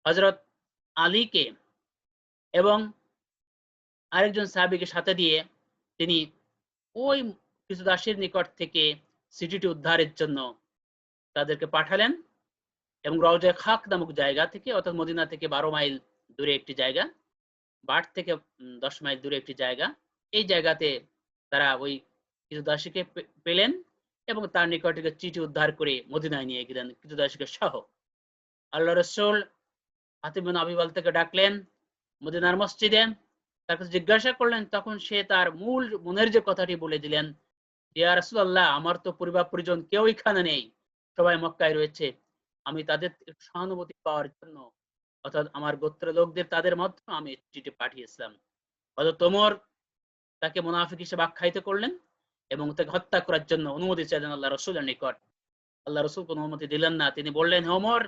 হযরত আলীকে এবং আরেকজন সাহাবীকে সাথে দিয়ে তিনি ওই কিছু দাসীর নিকট থেকে সিটিটি উদ্ধারের জন্য তাদেরকে পাঠালেন এবং রওজা খাক নামক জায়গা থেকে, অর্থাৎ মদিনা থেকে 12 মাইল দূরে একটি জায়গা, বাট থেকে 10 মাইল দূরে একটি জায়গা, এই জায়গাতে তারা ওই কিছু দাসীকে পেলেন এবং তার নিকট থেকে চিঠি উদ্ধার করে মদিনায় নিয়ে গেলেন কিছু দাসীকে সহ। আল্লাহ রাসূল হাতিব বিন আবি বালতাকে ডাকলেন মদিনার মসজিদে, তার কাছে জিজ্ঞাসা করলেন। তখন সে তার মূল মনের যে কথাটি বলে দিলেন, ইয়া রাসূলুল্লাহ, আমার তো পরিবার পরিজন কেউ এখানে নেই, সবাই মক্কায় রয়েছে। আমি তাদের সহানুভূতি পাওয়ার জন্য, অর্থাৎ আমার গোত্রের লোকদের তাদের মাধ্যমে আমি চিঠি পাঠিয়েছিলাম। হযরত ওমর তাকে মুনাফিক হিসেবে আখ্যায়িত করলেন এবং তাকে হত্যা করার জন্য অনুমতি চাইলেন আল্লাহ রাসূলের নিকট। আল্লাহ রাসূল কোনো অনুমতি দিলেন না। তিনি বললেন, হে ওমর,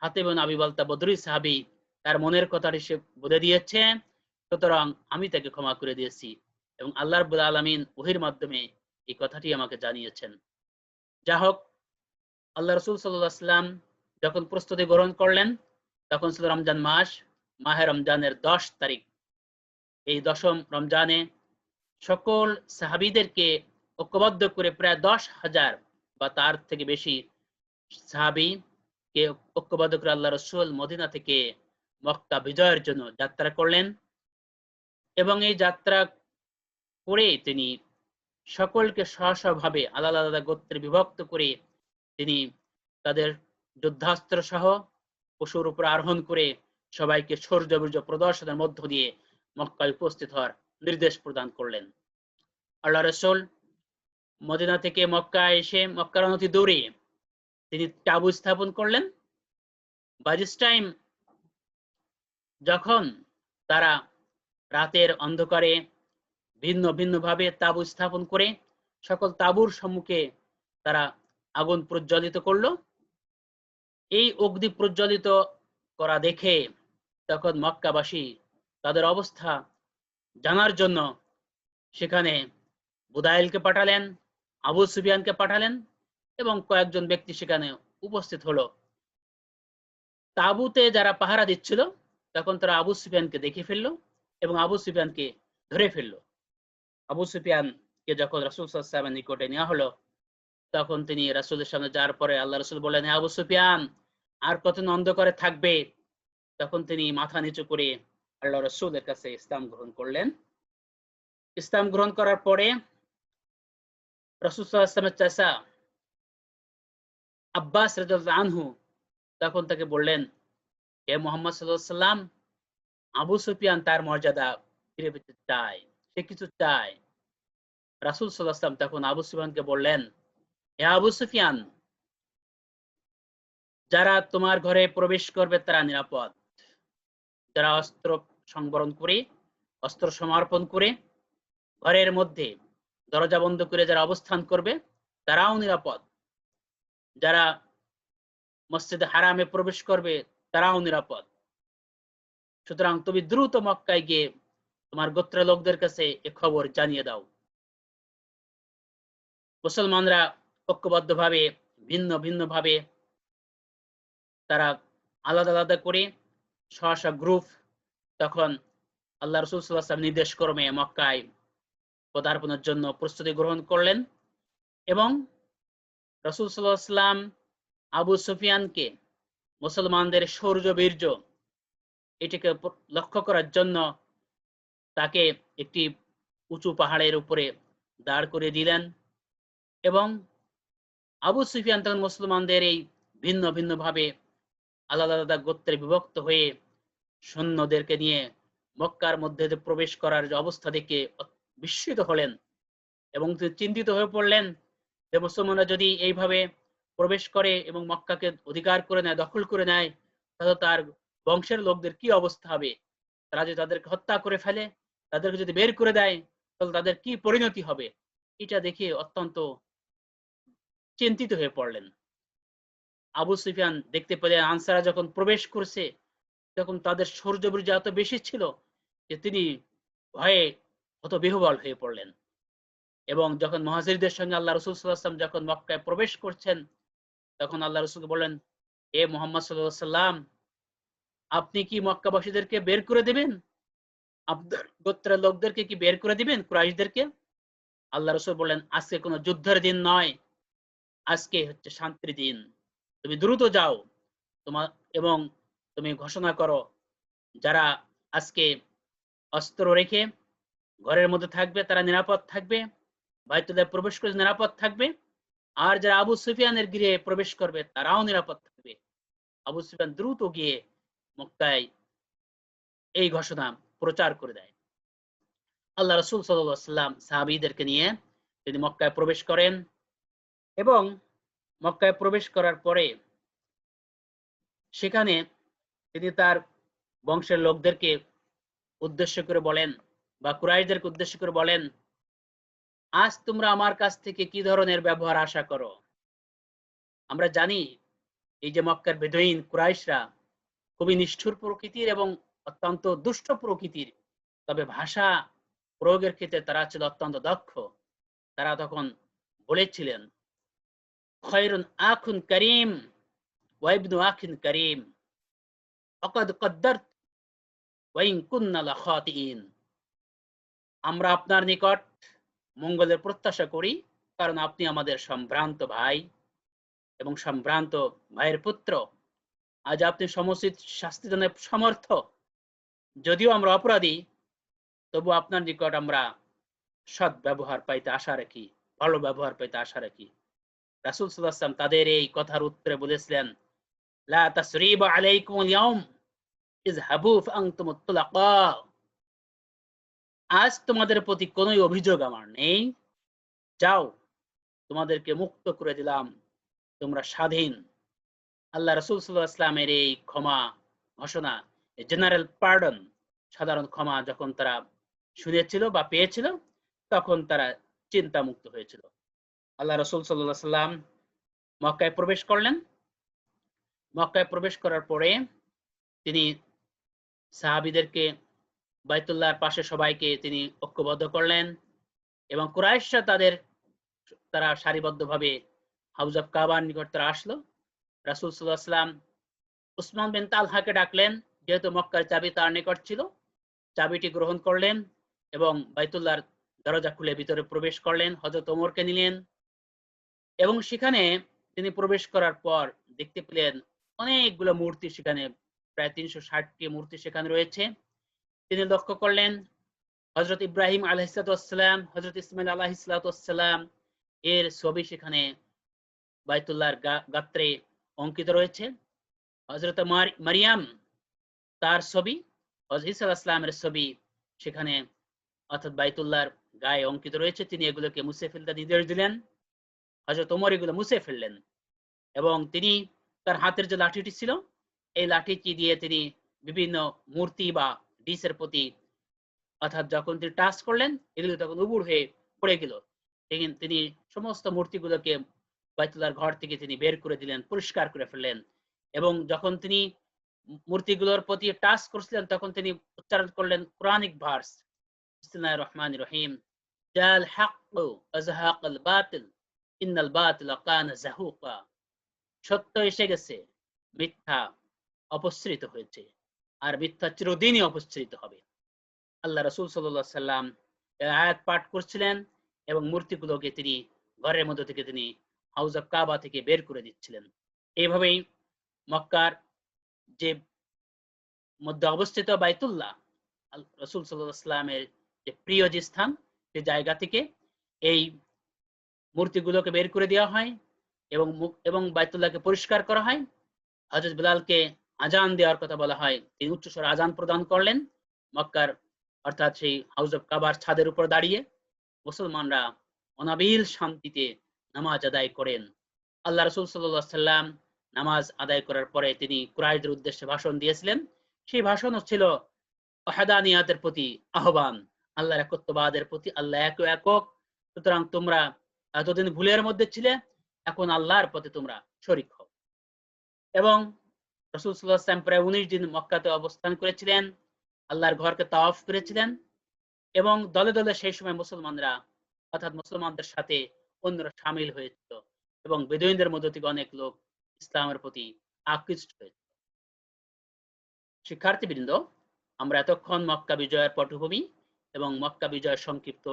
হাতিব বিন আবি বালতা বদরী সাহাবী, তার মনের কথাটি সে বলে দিয়েছে, সুতরাং আমি তাকে ক্ষমা করে দিয়েছি এবং আল্লাহ রাব্বুল আলামিন ওহীর মাধ্যমে এই কথাটি আমাকে জানিয়েছেন। যা হোক, আল্লাহ রাসূল সাল্লাল্লাহু আলাইহি ওয়াসাল্লাম যখন প্রস্তুতি গ্রহণ করলেন, তখন ছিল রমজান মাস, মাহে রমজানের 10 তারিখ। এই 10ম রমজানে সকল সাহাবীদেরকে ঐক্যবদ্ধ করে প্রায় 10,000 বা তার থেকে বেশি সাহাবীকে ঐক্যবদ্ধ করে আল্লাহ রাসূল মদিনা থেকে মক্কা বিজয়ের জন্য যাত্রা করলেন এবং এই যাত্রা করে তিনি সকলকে স্ব-স্বভাবে আলাদা আলাদা গোত্রে বিভক্ত করে তিনি তাদের যুদ্ধাস্ত্র সহ পশুর উপর আরোহণ করে সবাইকে শৌর্য-বীর্য প্রদর্শনের মধ্য দিয়ে মক্কায় উপস্থিত হওয়ার নির্দেশ প্রদান করলেন। আল্লাহ রাসূল মদিনা থেকে মক্কায় এসে মক্কার অনতি দূরে তিনি তাঁবু স্থাপন করলেন। বাই দিস টাইম যখন তারা রাতের অন্ধকারে ভিন্ন ভিন্ন ভাবে তাঁবু স্থাপন করে সকল তাঁবুর সম্মুখে তারা আগুন প্রজ্বলিত করলো, এই অগ্নি প্রজ্বলিত করা দেখে তখন মক্কাবাসী তাদের অবস্থা জানার জন্য সেখানে বুদাইলকে পাঠালেন, আবু সুফিয়ানকে পাঠালেন এবং কয়েকজন ব্যক্তি সেখানে উপস্থিত হলো। তাঁবুতে যারা পাহারা দিচ্ছিল তখন তারা আবু সুফিয়ানকে দেখে ফেললো এবং আবু সুফিয়ানকে ধরে ফেললো। আবু সুফিয়ানকে যখন রাসূল সাল্লাল্লাহু আলাইহি ওয়াসাল্লামের নিকটে নেওয়া হলো, তখন তিনি রাসূলের সামনে যাওয়ার পরে আল্লাহ রাসূল বললেন, হে আবু সুফিয়ান, আর কতদিন অন্ধকারে থাকবে? তখন তিনি মাথা নিচু করে আল্লাহ রাসূলের কাছে ইসলাম গ্রহণ করলেন। ইসলাম গ্রহণ করার পরে রাসূল সাল্লাল্লাহু আলাইহি ওয়াসাল্লামের চাচা আব্বাস রাদিয়াল্লাহু আনহু তখন তাকে বললেন, হে মুহাম্মদ সাল্লাল্লাহু আলাইহি ওয়াসাল্লাম, আবু সুফিয়ান তার মর্যাদা ফিরে পেতে চায়, সে কিছু চায়। রাসূল সাল্লাল্লাহু আলাইহি ওয়াসাল্লাম তখন আবু সুফিয়ানকে বললেন, হে আবু সুফিয়ান, যারা তোমার ঘরে প্রবেশ করবে তারা নিরাপদ, যারা অস্ত্র সংবরণ করে অস্ত্র সমর্পণ করে ঘরের মধ্যে দরজা বন্ধ করে যারা অবস্থান করবে তারাও নিরাপদ, যারা মসজিদে হারামে প্রবেশ করবে তারাও নিরাপদ। সুতরাং তুমি দ্রুত মক্কায় গিয়ে তোমার গোত্রের লোকদের কাছে এ খবর জানিয়ে দাও। মুসলমানরা ঐক্যবদ্ধভাবে ভিন্ন ভিন্ন ভাবে তারা আলাদা আলাদা করে স্ব গ্রুপ তখন আল্লাহ রাসূল সাল্লাল্লাহু আলাইহি ওয়াসাল্লাম নির্দেশ ক্রমে মক্কায় পদার্পণের জন্য প্রস্তুতি গ্রহণ করলেন এবং রাসূল সাল্লাল্লাহু আলাইহি ওয়াসাল্লাম আবু সুফিয়ানকে মুসলমানদের শৌর্য বীর্য এটিকে লক্ষ্য করার জন্য তাকে একটি উঁচু পাহাড়ের উপরে দাঁড় করে দিলেন এবং আবু সুফিয়ান তখন মুসলমানদের এই ভিন্ন ভিন্ন ভাবে আলাদা আলাদা গোত্রে বিভক্ত হয়ে সৈন্যদেরকে নিয়ে মক্কার মধ্যে প্রবেশ করার যে অবস্থা দেখে বিস্মিত হলেন এবং চিন্তিত হয়ে পড়লেন যে মুসলমানরা যদি এইভাবে প্রবেশ করে এবং মক্কাকে অধিকার করে নেয়, দখল করে নেয়, তাহলে তার বংশের লোকদের কি অবস্থা হবে? তারা যদি তাদেরকে হত্যা করে ফেলে, তাদেরকে যদি বের করে দেয়, তাহলে তাদের কি পরিণতি হবে? এটা দেখে অত্যন্ত চিন্তিত হয়ে পড়লেন। আবু সুফিয়ান দেখতে পেলেন আনসাররা যখন প্রবেশ করছে তখন তাদের শৌর্যবীর্য এত বেশি ছিল যে তিনি ভয়ে হতবিহ্বল হয়ে পড়লেন এবং যখন মুহাজিরদের সঙ্গে আল্লাহ রাসূল সাল্লাল্লাহু আলাইহি ওয়াসাল্লাম যখন মক্কায় প্রবেশ করছেন তখন আল্লাহ রাসূলকে বললেন, হে মুহাম্মদ সাল্লাল্লাহু আলাইহি ওয়াসাল্লাম, আপনি কি মক্কাবাসীদেরকে বের করে দিবেন? আপনার গোত্রের লোকদেরকে কি বের করে দিবেন, কুরাইশদেরকে? আল্লাহ রাসূল বললেন, আজকে কোনো যুদ্ধের দিন নয়, আজকে হচ্ছে শান্তির দিন। তুমি দ্রুত যাও তোমার এবং তুমি ঘোষণা করো যারা আজকে অস্ত্র রেখে ঘরের মধ্যে থাকবে তারা নিরাপদ থাকবে, বাইতুল্লাহ প্রবেশ করে নিরাপদ থাকবে, আর যারা আবু সুফিয়ানের গৃহে প্রবেশ করবে তারাও নিরাপদ থাকবে। আবু সুফিয়ান দ্রুত গিয়ে মক্কায় এই ঘোষণা প্রচার করে দেয়। আল্লাহ রাসূল সাল্লাল্লাহু আলাইহি ওয়াসাল্লাম সাহাবীদেরকে নিয়ে তিনি মক্কায় প্রবেশ করেন এবং মক্কায় প্রবেশ করার পরে সেখানে তিনি তার বংশের লোকদেরকে উদ্দেশ্য করে বলেন বা কুরাইশদেরকে উদ্দেশ্য করে বলেন, আজ তোমরা আমার কাছ থেকে কি ধরনের ব্যবহার আশা করো? আমরা জানি এই যে মক্কার বেদুইন কুরাইশরা খুবই নিষ্ঠুর প্রকৃতির এবং অত্যন্ত দুষ্ট প্রকৃতির, তবে ভাষা প্রয়োগের ক্ষেত্রে তারা ছিল অত্যন্ত দক্ষ। তারা তখন বলেছিলেন, খয়রুন আখুন করিম ওয়া ইবনু আখিন করিম ফাকাদ কদ্দারত ওয়া ইন কুননা লাখাতিইন। আমরা আপনার নিকট মঙ্গলের প্রত্যাশা করি, কারণ আপনি আমাদের সম্ভ্রান্ত ভাই এবং সম্ভ্রান্ত ভাইয়ের পুত্র। আজ আপনি সমুচিত শাস্তি দানের সমর্থ। যদিও আমরা অপরাধী, তবু আপনার নিকট আমরা সৎ ব্যবহার পাইতে আশা রাখি, ভালো ব্যবহার পাইতে আশা রাখি। রাসূল সাল্লাল্লাহু আলাইহি ওয়াসাল্লাম তাদের এই কথার উত্তরে বলেছিলেন, লা তাসরিবা আলাইকুমুল ইয়াউম ইযহাবু ফাআনতুমুত তুলাকা। আজ তোমাদের প্রতি কোনো অভিযোগ আমার নেই, যাও, তোমাদেরকে মুক্ত করে দিলাম, তোমরা স্বাধীন। আল্লাহ রাসূল সাল্লাল্লাহু আলাইহি ওয়াসাল্লামের এই ক্ষমা ঘোষণা, জেনারেল পার্ডন, সাধারণ ক্ষমা যখন তারা শুনেছিল বা পেয়েছিল, তখন তারা চিন্তা মুক্ত হয়েছিল। আল্লাহ রাসূল সাল্লাল্লাহু আলাইহি সাল্লাম মক্কায় প্রবেশ করলেন। মক্কায় প্রবেশ করার পরে তিনি সাহাবীদেরকে বাইতুল্লাহর পাশে সবাইকে তিনি ঐক্যবদ্ধ করলেন এবং কুরাইশরা তারা সারিবদ্ধভাবে হাউজ অফ কাবার নিকট তারা আসলো। রাসূল সাল্লাল্লাহু আলাইহি সাল্লাম উসমান বিন তালহাকে ডাকলেন, যেহেতু মক্কার চাবি তার নিকট ছিল। চাবিটি গ্রহণ করলেন এবং বাইতুল্লাহর দরজা খুলে ভিতরে প্রবেশ করলেন। হযরত ওমরকে নিলেন এবং সেখানে তিনি প্রবেশ করার পর দেখতে পেলেন অনেকগুলো মূর্তি সেখানে, প্রায় 360টি মূর্তি সেখানে রয়েছে। তিনি লক্ষ্য করলেন হযরত ইব্রাহিম আলাইহিসসালাম, হযরত ইসমাইল আলাইহিসসালাম এর ছবি সেখানে বাইতুল্লাহর গাত্রে অঙ্কিত রয়েছে। হযরত মারিয়াম তার ছবি, হযরত ঈসা আলাইহিস সালামের ছবি সেখানে অর্থাৎ বাইতুল্লাহর গায়ে অঙ্কিত রয়েছে। তিনি এগুলোকে মুছে ফেলতে নির্দেশ দিলেন। হযরত ওমর এগুলো মুছে ফেললেন এবং তিনি তার হাতের যে লাঠিটি ছিল, এই লাঠিটি দিয়ে তিনি বিভিন্ন মূর্তি বা ডিসের প্রতি অর্থাৎ যখন তিনি টাচ করলেন, এগুলো তখন উবুড় হয়ে পড়ে গেল। তিনি সমস্ত মূর্তিগুলোকে বাইতুল্লাহর ঘর থেকে তিনি বের করে দিলেন, পরিষ্কার করে ফেললেন এবং যখন তিনি মূর্তিগুলোর প্রতি টাচ করছিলেন, তখন তিনি উচ্চারণ করলেন কোরআনিক ভার্স, বিসমিল্লাহির রহমানির রহিম, জাল হাক্কু ওয়া যাহাকাল বাতিল ইন্নাল বাতিলা কানা যাহুকা। সত্য এসে গেছে, মিথ্যা অপসৃত হয়েছে, আর মিথ্যা চিরদিনই অপসৃত হবে। আল্লাহ রাসূল সাল্লাল্লাহু আলাইহি সাল্লাম এই আয়াত পাঠ করছিলেন এবং মূর্তিগুলোকে তিনি ঘরের মধ্যে থেকে তিনি হাউজ অফ কাবা থেকে বের করে দিচ্ছিলেন। এইভাবেই মক্কার যে মধ্যে অবস্থিত বাইতুল্লাহ, রাসূল সাল্লাল্লাহু আলাইহি সাল্লামের যে প্রিয় যে স্থান, সেই জায়গা থেকে এই মূর্তিগুলোকে বের করে দেওয়া হয় এবং বাইতুল্লাহকে পরিষ্কার করা হয়। হযরত বিলালকে আজান দেওয়ার কথা বলা হয়। তিনি উচ্চস্বরে আজান প্রদান করলেন মক্কার অর্থাৎ সেই হাউজ অফ কাবার ছাদের উপর দাঁড়িয়ে। মুসলমানরা অনাবিল শান্তিতে নামাজ আদায় করেন। আল্লাহ রাসূল সাল্লাল্লাহু আলাইহি সাল্লাম নামাজ আদায় করার পরে তিনি কুরাইশদের উদ্দেশ্যে ভাষণ দিয়েছিলেন। সেই ভাষণও ছিল ওয়াহদানিয়াতের প্রতি আহ্বান, আল্লাহর একত্ববাদের প্রতি। আল্লাহ একক, সুতরাং তোমরা এতদিন ভুলের মধ্যে ছিলে, এখন আল্লাহর পথে তোমরা শরীক হও। এবং রাসূল সাল্লাল্লাহু আলাইহি ওয়াসাল্লাম প্রায় 19 দিন মক্কাতে অবস্থান করেছিলেন, আল্লাহর ঘরকে তাওয়াফ করেছিলেন এবং দলে দলে সেই সময় মুসলমানরা অর্থাৎ মুসলমানদের সাথে অন্যরা শামিল হয়েছিল এবং বেদুইনদের মধ্য থেকে অনেক লোক ইসলামের প্রতি আকৃষ্ট হয়েছিল। শিক্ষার্থীবৃন্দ, আমরা এতক্ষণ মক্কা বিজয়ের পটভূমি এবং মক্কা বিজয়ের সংক্ষিপ্ত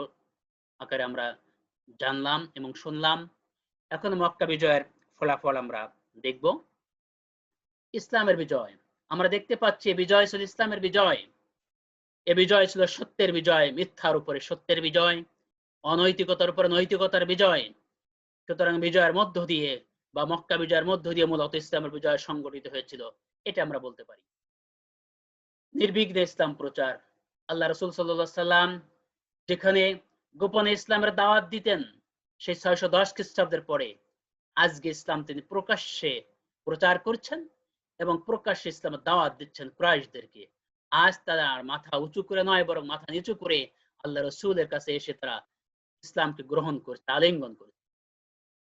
আকারে আমরা জানলাম এবং শুনলাম। এখন মক্কা বিজয়ের ফলাফল আমরা দেখব। ইসলামের বিজয়, আমরা দেখতে পাচ্ছি বিজয় ছিল ইসলামের বিজয়। এ বিজয় ছিল সত্যের বিজয়, মিথ্যার উপরে সত্যের বিজয়, অনৈতিকতার উপরে নৈতিকতার বিজয়। সুতরাং বিজয়ের মধ্য দিয়ে বা মক্কা বিজয়ের মধ্য দিয়ে মূলত ইসলামের বিজয় সংগঠিত হয়েছিল, এটা আমরা বলতে পারি। নির্বিঘ্নে ইসলাম প্রচার, আল্লাহ রাসূল সাল্লাল্লাহু আলাইহি সাল্লাম যেখানে গোপনে ইসলামের দাওয়াত দিতেন, সেই 610 খ্রিস্টাব্দের পরে আজকে ইসলাম তিনি প্রকাশ্যে প্রচার করছেন এবং প্রকাশ্যে ইসলামের দাওয়াত দিচ্ছেন কুরাইশদেরকে। আজ তারা মাথা উঁচু করে নয়, বরং মাথা নিচু করে আল্লাহ রাসূলের কাছে এসে তারা ইসলামকে গ্রহণ করছে, আলিঙ্গন করছে।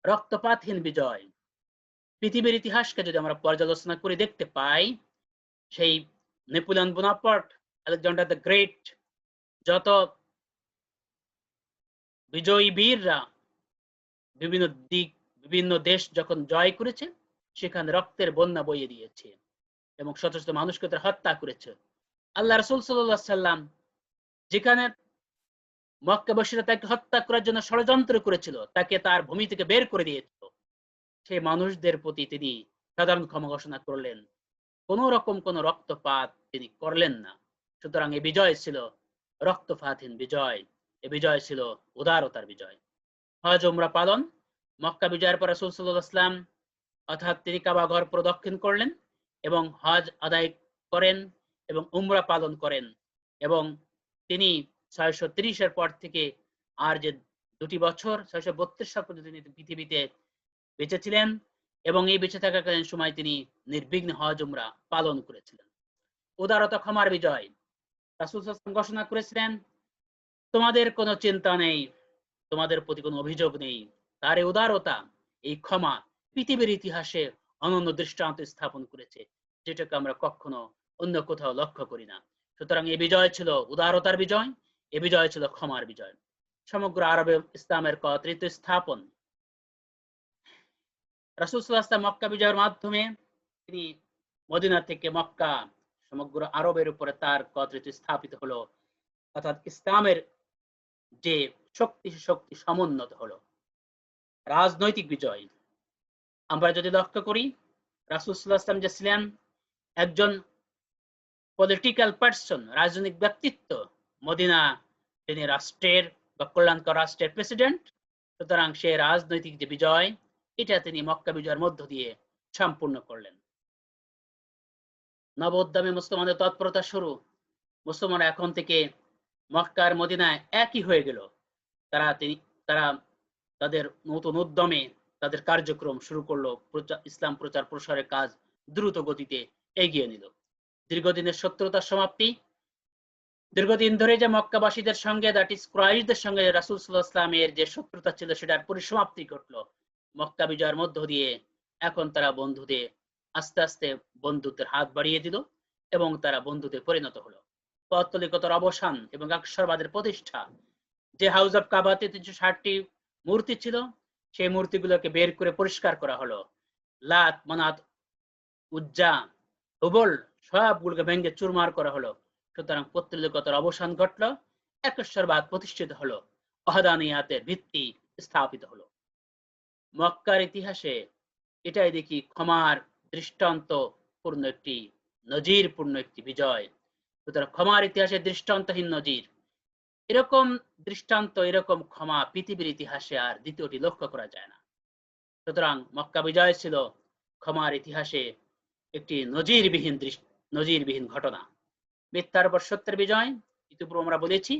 রক্তপাতহীন বিজয়, পৃথিবীর ইতিহাসকে যদি আমরা পর্যালোচনা করে দেখতে পাই, সেই Napoleon Bonaparte, Alexander the great, যত বিজয়ী বীররা বিভিন্ন দেশ যখন জয় করেছে, সেখানে রক্তের বন্যা বইয়ে দিয়েছে এবং শত শত মানুষকে তারা হত্যা করেছে। আল্লাহ রাসূল সাল্লাল্লাহু আলাইহি সাল্লাম যেখানে মক্কাবাসীরা তাকে হত্যা করার জন্য ষড়যন্ত্র করেছিল, তাকে তার ভূমি থেকে বের করে দিয়েছিল, সেই মানুষদের প্রতি তিনি সাধারণ ক্ষমা ঘোষণা করলেন, কোন রকম কোন রক্তপাত তিনি করলেন না। সুতরাং এই বিজয় ছিল রক্তপাতহীন বিজয়, এই বিজয় ছিল উদারতার বিজয়। হজ উমরা পালন, মক্কা বিজয়ের পর রাসূল সাল্লাল্লাহু আলাইহি ওয়াসাল্লাম অর্থাৎ তিনি কাবা ঘর প্রদক্ষিণ করলেন এবং হজ আদায় করেন এবং উমরা পালন করেন এবং তিনি 630 এর পর থেকে আর যে 2টি বছর 632 সাল পর্যন্ত তিনি পৃথিবীতে বেঁচে ছিলেন এবং এই বেঁচে থাকাকালীন সময় তিনি নির্বিঘ্নে হজ উমরা পালন করেছিলেন। উদারতা ক্ষমার বিজয়। রাসূল সাল্লাল্লাহু আলাইহি ওয়াসাল্লাম ঘোষণা করেছিলেন, তোমাদের কোনো চিন্তা নেই, তোমাদের প্রতি কোনো অভিযোগ নেই। তার এই উদারতা, এই ক্ষমা পৃথিবীর ইতিহাসে অনন্য দৃষ্টান্ত স্থাপন করেছে, যেটাকে আমরা কখনো অন্য কোথাও লক্ষ্য করি না। সুতরাং এই বিজয় ছিল উদারতার বিজয়, এ বিজয় ছিল ক্ষমার বিজয়। সমগ্র আরবে ইসলামের কর্তৃত্ব স্থাপন। রাসূল সাল্লাল্লাহু আলাইহি ওয়াসাল্লাম মক্কা বিজয়ের মাধ্যমে তিনি মদিনা থেকে মক্কা সমগ্র আরবের উপরে তার কর্তৃত্ব স্থাপিত হলো, অর্থাৎ ইসলামের যে শক্তি সমুন্নত হলো। রাজনৈতিক বিজয় আমরা যদি লক্ষ্য করি, রাসূল সাল্লাল্লাহু আলাইহি ওয়াসাল্লাম যে ছিলেন একজন পলিটিক্যাল পার্সন, রাজনৈতিক ব্যক্তিত্ব, মদিনা তিনি রাষ্ট্রের বা কল্যাণকর রাষ্ট্রের প্রেসিডেন্ট। সুতরাং সে রাজনৈতিক যে বিজয়, এটা তিনি মক্কা বিজয়ের মধ্য দিয়ে সম্পূর্ণ করলেন। নব উদ্যমে মুসলমানদের তৎপরতা শুরু। মুসলমানরা এখন থেকে মক্কার মদিনায় একই হয়ে গেল। তারা তাদের নতুন উদ্যমে তাদের কার্যক্রম শুরু করলো, ইসলাম প্রচার প্রসারের কাজ দ্রুত গতিতে এগিয়ে নিল। দীর্ঘদিনের শত্রুতার সমাপ্তি। দীর্ঘদিন ধরে যে মক্কাবাসীদের সঙ্গে, দ্যাট ইজ কুরাইশদের সঙ্গে রাসূল সাল্লাল্লাহু আলাইহি ওয়াসাল্লামের যে শত্রুতা ছিল, সেটার পরিসমাপ্তি ঘটলো মক্কা বিজয়ের মধ্য দিয়ে। এখন তারা বন্ধুদের আস্তে আস্তে বন্ধুত্বের হাত বাড়িয়ে দিল এবং তারা বন্ধুতে পরিণত হলো। পৌত্তলিকতার অবসান এবং আকসরবাদের প্রতিষ্ঠা। যে হাউস অফ কাবাতে 360টি মূর্তি ছিল, সেই মূর্তিগুলোকে বের করে পরিষ্কার করা হলো। লাত, মানাত, উজ্জা, হুবল সবগুলোকে ভেঙে চুরমার করা হলো। সুতরাং পৌত্তলিকতার অবসান ঘটলো, একশ্বরবাদ প্রতিষ্ঠিত হলো, ওয়াহদানিয়াতের ভিত্তি স্থাপিত হলো। মক্কার ইতিহাসে এটাই দেখি ক্ষমার দৃষ্টান্তপূর্ণ একটি নজিরপূর্ণ একটি বিজয়। সুতরাং ক্ষমার ইতিহাসে দৃষ্টান্তহীন নজির। এরকম দৃষ্টান্ত, এরকম ক্ষমা পৃথিবীর ইতিহাসে আর দ্বিতীয়টি লক্ষ্য করা যায় না। সুতরাং মক্কা বিজয় ছিল ক্ষমার ইতিহাসে একটি নজিরবিহীন ঘটনা। মিথ্যার উপর সত্যের বিজয়। ইতিপূর্বে আমরা বলেছি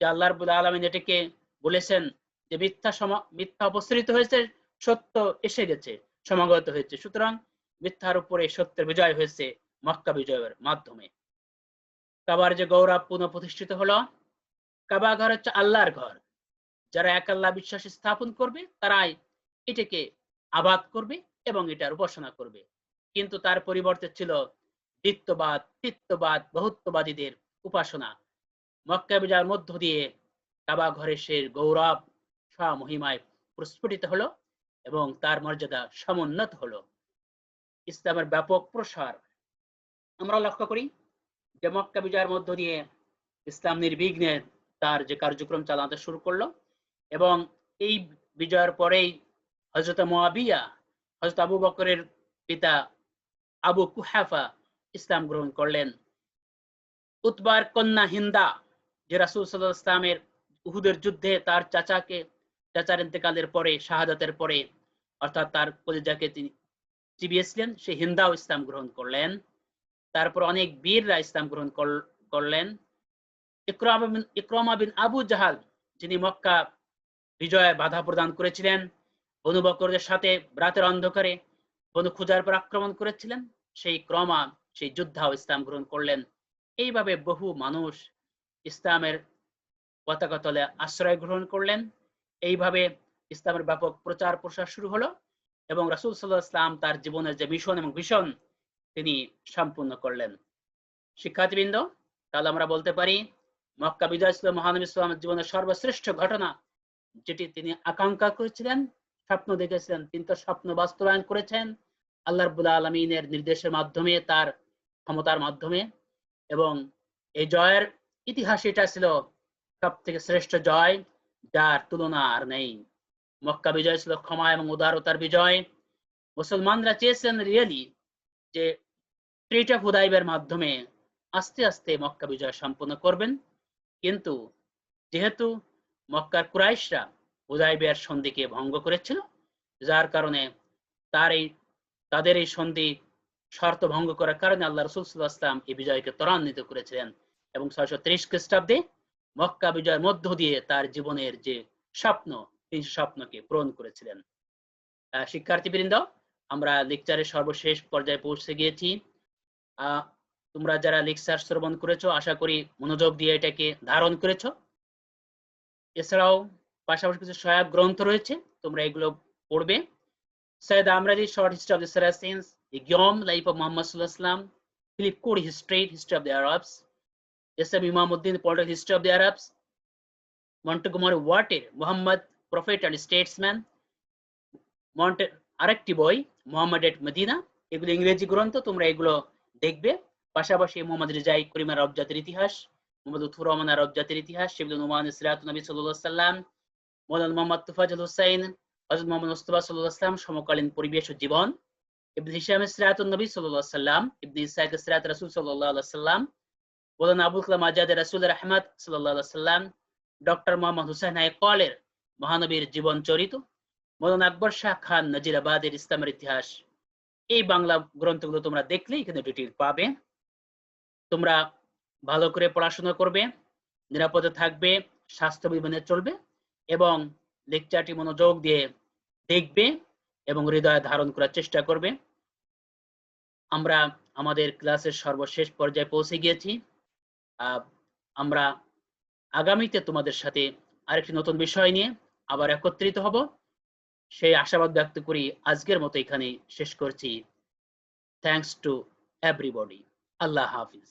যে আল্লাহ রাব্বুল আলামিন এটাকে বলেছেন যে মিথ্যা অপসৃত হয়েছে, সত্য এসে গেছে, সমাগত হয়েছে। সুতরাং মিথ্যার উপরে সত্যের বিজয় হয়েছে মক্কা বিজয়ের মাধ্যমে। কাবার যে গৌরব পুনঃপ্রতিষ্ঠিত হলো। কাবা ঘর হচ্ছে আল্লাহর ঘর। যারা এক আল্লাহ বিশ্বাস স্থাপন করবে, তারাই এটাকে আবাদ করবে এবং এটার উপাসনা করবে। কিন্তু তার পরিবর্তে ছিল দ্বিত্ববাদ, তৃত্ববাদ, বহুত্ববাদীদের উপাসনা। মক্কা বিজয়ের মধ্য দিয়ে কাবা ঘরের সে গৌরব স্বমহিমায় প্রস্ফুটিত হলো এবং তার মর্যাদা সমুন্নত হলো। ইসলামের ব্যাপক প্রসার আমরা লক্ষ্য করি যে মক্কা বিজয়ের মধ্য দিয়ে ইসলাম নির্বিঘ্নে তার যে কার্যক্রম চালাতে শুরু করলো এবং এই বিজয়ের পরেই হযরত মুআবিয়া, হযরত আবু বকরের পিতা আবু কুহাফা ইসলাম গ্রহণ করলেন। উতবার কন্যা হিন্দা, যে রাসূল সাল্লাল্লাহু আলাইহি ওয়াসাল্লামের উহুদের যুদ্ধে তার চাচার ইন্তেকালের পরে, শাহাদাতের পরে, অর্থাৎ তার কলিজাকে তিনি চিবিয়েছিলেন, সে হিন্দাও ইসলাম গ্রহণ করলেন। তারপর অনেক বীররা ইসলাম গ্রহণ করলেন। ইকরামা বিন আবু জাহাল, যিনি মক্কা বিজয়ে বাধা প্রদান করেছিলেন, বনু বকরদের সাথে রাতের অন্ধকারে বনু খুজার পর আক্রমণ করেছিলেন, সেই ইকরামা সেই যোদ্ধাও ইসলাম গ্রহণ করলেন। এইভাবে বহু মানুষ ইসলামের পতাকা তলে আশ্রয় গ্রহণ করলেন। এইভাবে ইসলামের ব্যাপক প্রচার প্রসার শুরু হলো এবং রাসূল সাল্লাল্লাহু আলাইহি ওয়াসাল্লাম তার জীবনের যে মিশন এবং ভিশন তিনি সম্পূর্ণ করলেন। শিক্ষার্থীবৃন্দ, তাহলে আমরা বলতে পারি মক্কা বিজয় ছিল মহানবী সাল্লাল্লাহু জীবনের সর্বশ্রেষ্ঠ ঘটনা, যেটি তিনি আকাঙ্ক্ষা করেছিলেন, স্বপ্ন দেখেছিলেন। তিনি তো স্বপ্ন বাস্তবায়ন করেছেন আল্লাহ রাব্বুল আলামিনের নির্দেশের মাধ্যমে, তার ক্ষমতার মাধ্যমে। এবং এই জয়ের ইতিহাস এটা ছিল সব থেকে শ্রেষ্ঠ জয়, যার তুলনা আর নেই। মক্কা বিজয় ছিল ক্ষমা এবং উদারতার বিজয়। মুসলমানরা চেয়েছেন রিয়েলি যে ট্রিটি অফ হুদাইবিয়ার মাধ্যমে আস্তে আস্তে মক্কা বিজয় সম্পন্ন করবেন, কিন্তু যেহেতু মক্কার কুরাইশরা হুদাইবিয়ার সন্ধিকে ভঙ্গ করেছিল, যার কারণে তাদের এই সন্ধি শর্ত ভঙ্গ করার কারণে আল্লাহ রাসূল সাল্লাল্লাহু আলাইহি ওয়াসাল্লাম এই বিজয়কে ত্বরান্বিত করেছিলেন এবং 630 খ্রিস্টাব্দে মক্কা বিজয়ের মধ্য দিয়ে তার জীবনের যে স্বপ্ন, এই স্বপ্নকে পূরণ করেছিলেন। শিক্ষার্থীবৃন্দ, আমরা লেকচারের সর্বশেষ পর্যায়ে পৌঁছে গিয়েছি। তোমরা যারা লেকচার শ্রবণ করেছো আশা করি মনোযোগ দিয়ে এটাকে ধারণ করেছো। এছাড়াও পাশাপাশি কিছু সহায়ক গ্রন্থ রয়েছে, তোমরা এগুলো পড়বে। সৈয়দ আমরাজি short history of the Saracens, ইগিয়ম লাইফ অফ মোহাম্মদ সাল্লাল্লাহু আলাইহি ওয়াসাল্লাম, ফিলিপ কোরি history of the Arabs, SM Imamuddin political history of the Arabs, Montgomery ওয়াটের মোহাম্মদ প্রফেট অ্যান্ড স্টেটসম্যান, আরেকটি বই মোহাম্মদ মদিনা, এগুলো ইংরেজি গ্রন্থ, তোমরা এগুলো দেখবে। পাশাপাশি মোহাম্মদ রেজাই করিমের রব জাতির ইতিহাস, মোহাম্মদ লুৎফুর রহমানের রব জাতির ইতিহাস, শিবুল নোমান সিরাতুন নবী সাল্লাল্লাহু আলাইহি সাল্লাম, মৌলানা মোহাম্মদ তুফাজুল হুসাইন, হযরত মোহাম্মদ মুস্তাফা সাল্লাল্লাহু আলাইহি সাল্লাম সমকালীন পরিবেশ ও জীবন, ইবনে হিশাম সিরাতুন নবী সাল্লাল্লাহু আলাইহি সাল্লাম, ইবনে ইসহাক সিরাত রাসূল সাল্লাল্লাহু আলাইহি সাল্লাম, মৌলানা আবুল কালাম আজাদ রাসূল রহমত সাল্লাল্লাহু আলাইহি সাল্লাম, ডক্টর মোহাম্মদ হুসাইন আইকলের মহানবীর জীবন চরিত, মৌলানা আকবর শাহ খান নাজিরাবাদের ইসলামের ইতিহাস। এই বাংলা গ্রন্থগুলো তোমরা দেখলে এখানে ডিটেইল পাবে। তোমরা ভালো করে পড়াশোনা করবে, নিরাপদে থাকবে, স্বাস্থ্যবিধি মেনে চলবে এবং লেকচারটি মনোযোগ দিয়ে দেখবে এবং হৃদয়ে ধারণ করার চেষ্টা করবে। আমরা আমাদের ক্লাসের সর্বশেষ পর্যায়ে পৌঁছে গিয়েছি। আমরা আগামীতে তোমাদের সাথে আরেকটি নতুন বিষয় নিয়ে আবার একত্রিত হব, সেই আশাবাদ ব্যক্ত করি আজকের মতো এখানে শেষ করছি। Thanks to everybody. Allah Hafiz.